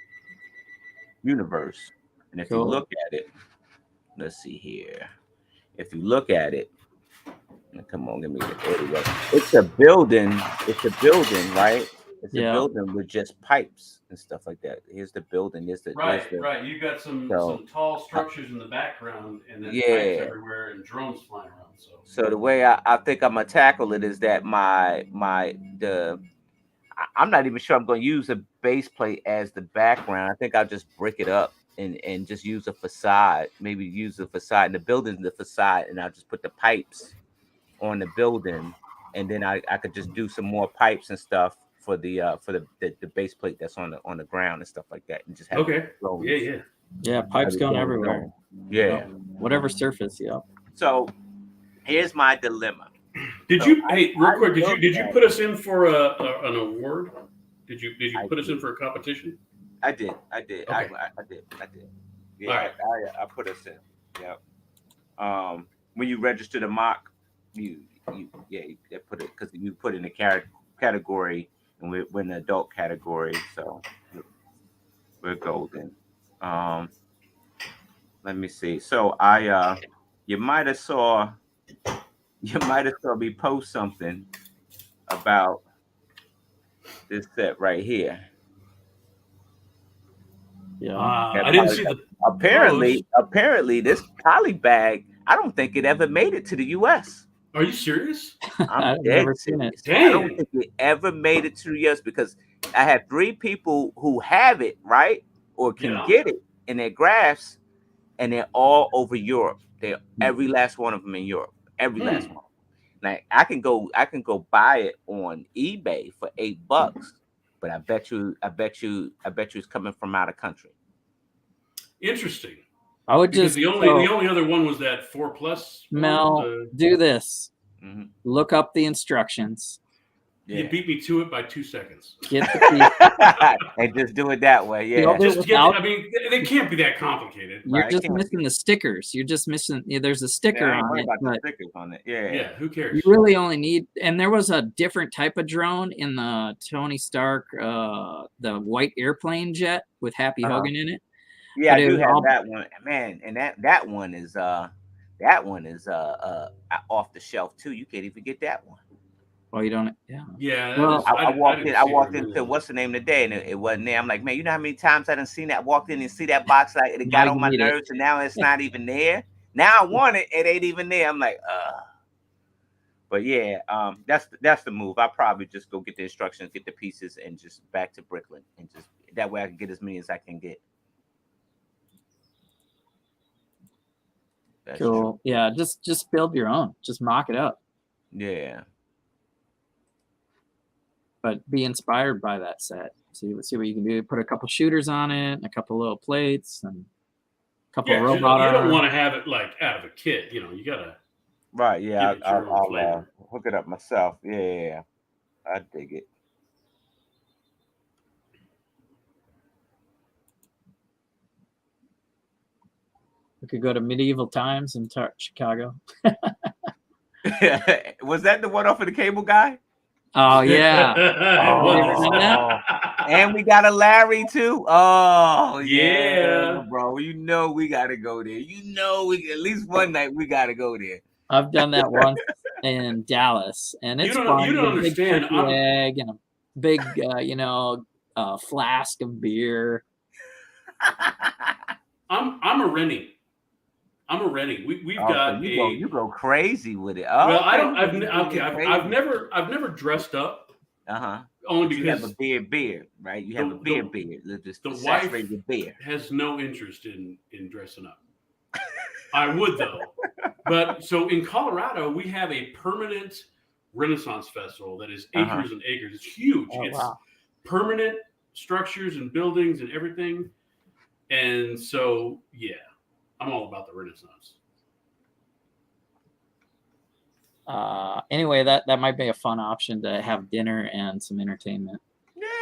universe. And if you look at it, let's see here. If you look at it, come on, give me the. There we go. It's a building, right? It's a building with just pipes and stuff like that. Here's the building. Right. You got some tall structures in the background, and then pipes everywhere and drones flying around. So the way I think I'm gonna tackle it is that I'm not even sure I'm gonna use a base plate as the background. I think I'll just brick it up and just use a facade. Maybe use the facade, and the building's the facade, and I'll just put the pipes on the building, and then I could just do some more pipes and stuff for the base plate that's on the ground and stuff like that, and just have pipes going everywhere. Whatever surface. So here's my dilemma. Real quick, did you put us in for an award? Did you put us in for a competition? I did. Okay. I did. Yeah, all right. I put us in. Yeah. When you register the MOC, you put it, because you put in a category, and we're in the adult category, so we're golden. Let me see. So you might have saw me post something about this set right here. Yeah. I didn't see the. Apparently, this poly bag, I don't think it ever made it to the U.S. Are you serious? I'm I've dead never seen it. serious. I don't Dang. think it ever made it to the U.S. because I had 3 people who have it, right, or can Yeah. get it in their graphs, and they're all over Europe. They're every last one of them in Europe. Every last one. Like I can go buy it on eBay for $8, but I bet you it's coming from out of country. Interesting. I would Because just the only other one was that 4+. Mel, do this. Mhm. Look up the instructions. You beat me to it by 2 seconds. Get the piece. And just do it that way. Yeah. Build it Just get. without- I mean, they can't be that complicated. You're Right, just can't missing the stickers. You're just missing. There's a sticker I ain't on worried it, about the but stickers on it. Yeah. Yeah. Who cares? you really only need. And there was a different type of drone in the Tony Stark, the white airplane jet with Happy Hogan in it. Yeah, But I it do was have all- that one, man, and that one is off the shelf too. You can't even get that one. Well, you don't. Yeah. Yeah. Well, I walked didn't in. I see walked it. into what's the name today, and it wasn't there. I'm like, man, you know how many times I done seen that? Walked in and see that box, like it Now got you on my need it. nerves, and now it's not even there. Now I want it, it ain't even there. I'm like, But yeah, that's the move. I'll probably just go get the instructions, get the pieces, and just back to Brickland, and just that way I can get as many as I can get. That's Cool. true. Yeah. Just build your own. Just mock it up, Yeah. but be inspired by that set. See what you can do. Put a couple shooters on it, and a couple little plates, and a couple Yeah, robot you don't arms. want to have it like out of a kit. You know, you gotta. Right. Yeah. Give it your own I'll flavor. hook it up myself. Yeah. I dig it. We could go to medieval times in Chicago. Was that the one off of the cable guy? Oh yeah. Oh, And we got a Larry too. Oh Yeah. bro. You know we gotta go there. You know we at least one night we gotta go there. I've done that once in Dallas, and it's fun. You don't A big understand. turkey egg and a big, flask of beer. I'm a Rennie. We've got so you go crazy with it. Oh, well, I okay. don't. I've never dressed up. Only You have because a beard, right? You have a beard. Just the saturate wife your beard. has no interest in dressing up. I would though. But so in Colorado, we have a permanent Renaissance festival that is acres and acres. It's huge. Oh, It's wow. permanent structures and buildings and everything. And so, yeah, I'm all about the Renaissance. Anyway, that might be a fun option to have dinner and some entertainment.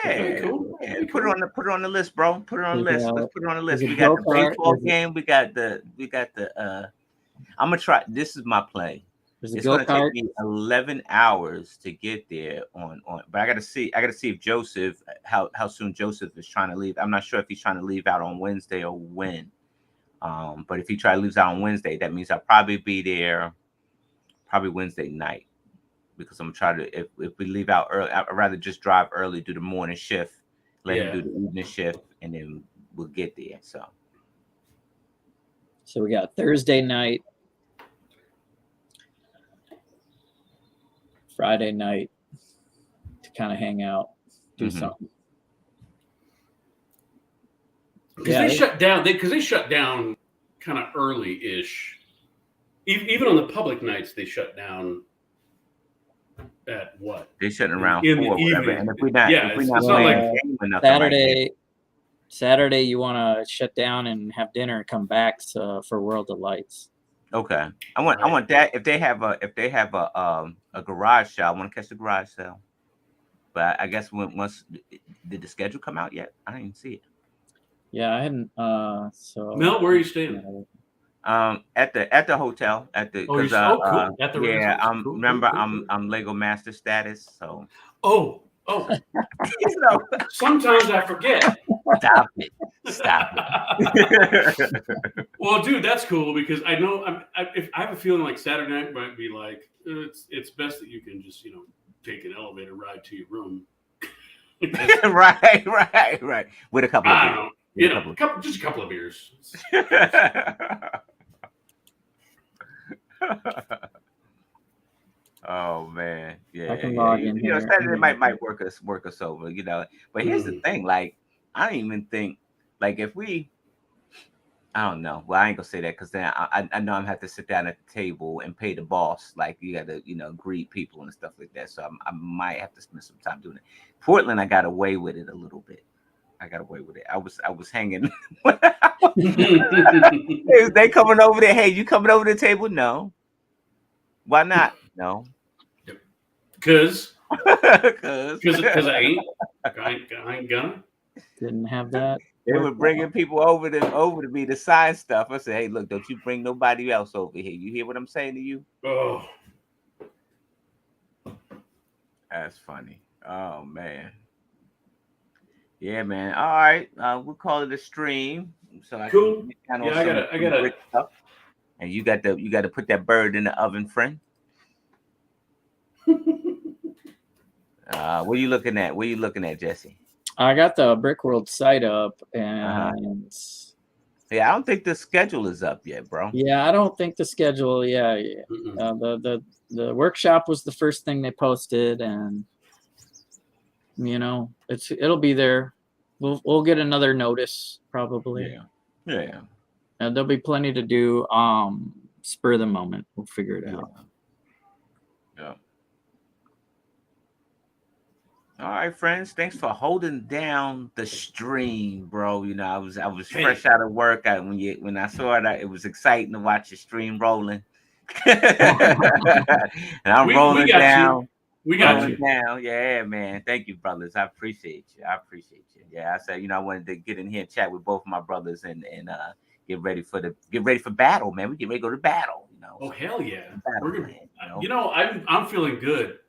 Yeah, cool. Yeah, put it on the list, bro. Put it on the list. Let's put it on the list. there's a We got the go-kart, baseball there's a- game. We got the. I'm gonna try. This is my play. There's a It's gonna go-kart. take me 11 hours to get there on. But I gotta see if Joseph how soon Joseph is trying to leave. I'm not sure if he's trying to leave out on Wednesday or when. But if he leaves out on Wednesday, that means I'll probably be there probably Wednesday night. Because I'm trying to, if we leave out early, I'd rather just drive early, do the morning shift, let him do the evening shift, and then we'll get there. So So we got Thursday night, Friday night to kind of hang out, do something. Because they shut down. They shut down kind of early-ish. Even on the public nights, they shut down. At what? they're shutting around In the 4 or whatever. evening. And if we're not, Yeah, if we're it's not not playing like a game or nothing, right Saturday, you want to shut down and have dinner and come back for World of Lights. okay. I want that. If they have a garage sale, I want to catch the garage sale. But I guess once did the schedule come out yet? I didn't even see it. Yeah, I hadn't. So Mel, where are you staying? At the hotel at the Cool. At the yeah. Renaissance. Cool, Remember cool. I'm Lego Master status, so Oh. you know. Sometimes I forget. Stop it. Well, dude, that's cool because I know if I have a feeling like Saturday night might be like it's best that you can just take an elevator ride to your room. right. With a couple of I beers. don't know. You know, just a couple of beers. Oh man, yeah, I can log in here. Saturday might work us over, But here's the thing, like I don't even think, like if we, I don't know. Well, I ain't gonna say that because then I know I'm gonna have to sit down at the table and pay the boss. Like you got to greet people and stuff like that. So I might have to spend some time doing it. Portland, I got away with it a little bit. I was hanging. They coming over there. Hey, you coming over to the table? No. Why not? No. Cause I ain't gonna. Didn't have that. They were bringing people over to me to sign stuff. I said, hey, look, don't you bring nobody else over here. You hear what I'm saying to you? Oh, that's funny. Oh man. Yeah, man. All right. We'll call it a stream. So cool. I gotta. And you got to put that bird in the oven, friend. What are you looking at? What are you looking at, Jesse? I got the Brickworld site up, and yeah, I don't think the schedule is up yet, bro. Yeah, I don't think the schedule. Yeah, the workshop was the first thing they posted, and it'll be there. We'll get another notice probably. Yeah. And there'll be plenty to do. Spur of the moment, we'll figure it out. Yeah. All right, friends. Thanks for holding down the stream, bro. I was fresh out of work. When I saw it, it was exciting to watch the stream rolling. And I'm rolling down. We got you down. Yeah, man. Thank you, brothers. I appreciate you. Yeah, I said, I wanted to get in here and chat with both of my brothers and get ready for battle, man. We get ready to go to battle. Oh hell yeah! Battle, I'm feeling good.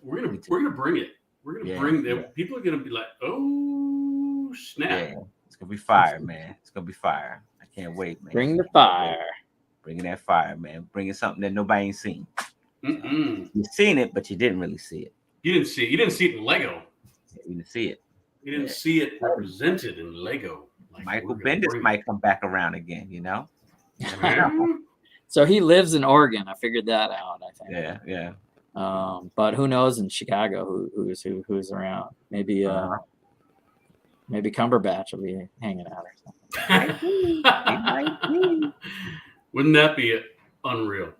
We're gonna bring it. We're gonna bring them. People are gonna be like, oh snap! Yeah, it's gonna be fire, man. It's gonna be fire. I can't wait, man. Bring the fire. Bringing that fire, man. Bringing something that nobody ain't seen. You've seen it, but you didn't really see it. You didn't see it in Lego. You didn't see it. You didn't see it represented in Lego. Like Michael Bendis might come back around again, So he lives in Oregon. I figured that out. I think. Yeah. But who knows in Chicago who's around? Maybe Cumberbatch will be hanging out or something. Wouldn't that be unreal?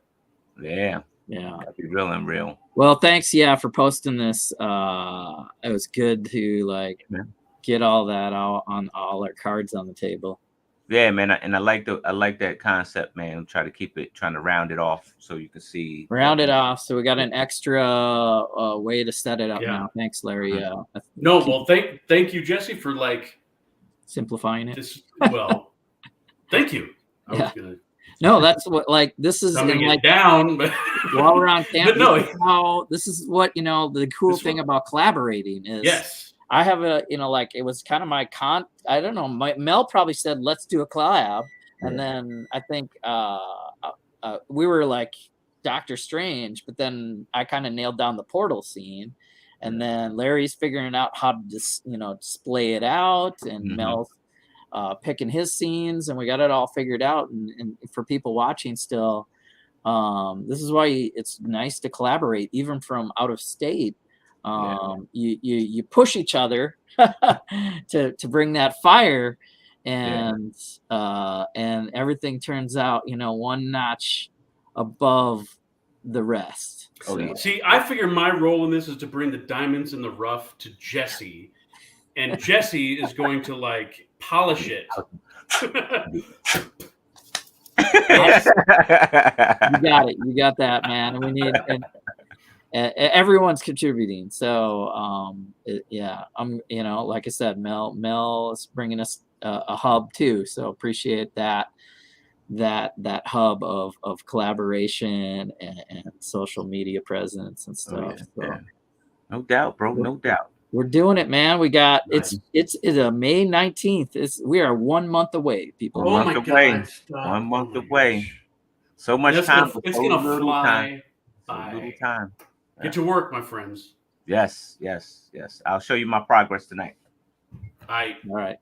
Yeah. That'd be real unreal. Well, thanks, for posting this. It was good to get all that on all our cards on the table. Yeah, man, and I like that concept, man. Trying to round it off so you can see. Round it off, so we got an extra way to set it up now. Thanks, Larry. Thank you, Jesse, for simplifying it. Thank you. No, that's what this is down, but while we're on camera. This is what the cool thing about collaborating is. Yes. I have it was kind of my I don't know. Mel probably said, let's do a collab. And then I think we were like Doctor Strange, but then I kind of nailed down the portal scene. And then Larry's figuring out how to just, display it out, and Mel's picking his scenes, and we got it all figured out. And for people watching still, this is why it's nice to collaborate, even from out of state. You push each other to bring that fire, and everything turns out one notch above the rest. See, I figure my role in this is to bring the diamonds in the rough to Jesse, and Jesse is going to polish it. You got that, man. We need everyone's contributing, so like I said, Mel is bringing us a hub too, so appreciate that hub of collaboration and social media presence and stuff. No doubt, bro. No doubt. We're doing it, man. We got it's May 19th. We are 1 month away, people. 1 month away. 1 month away. So much time. It's gonna fly by. Little time. Get to work, my friends. Yes. I'll show you my progress tonight. I All right.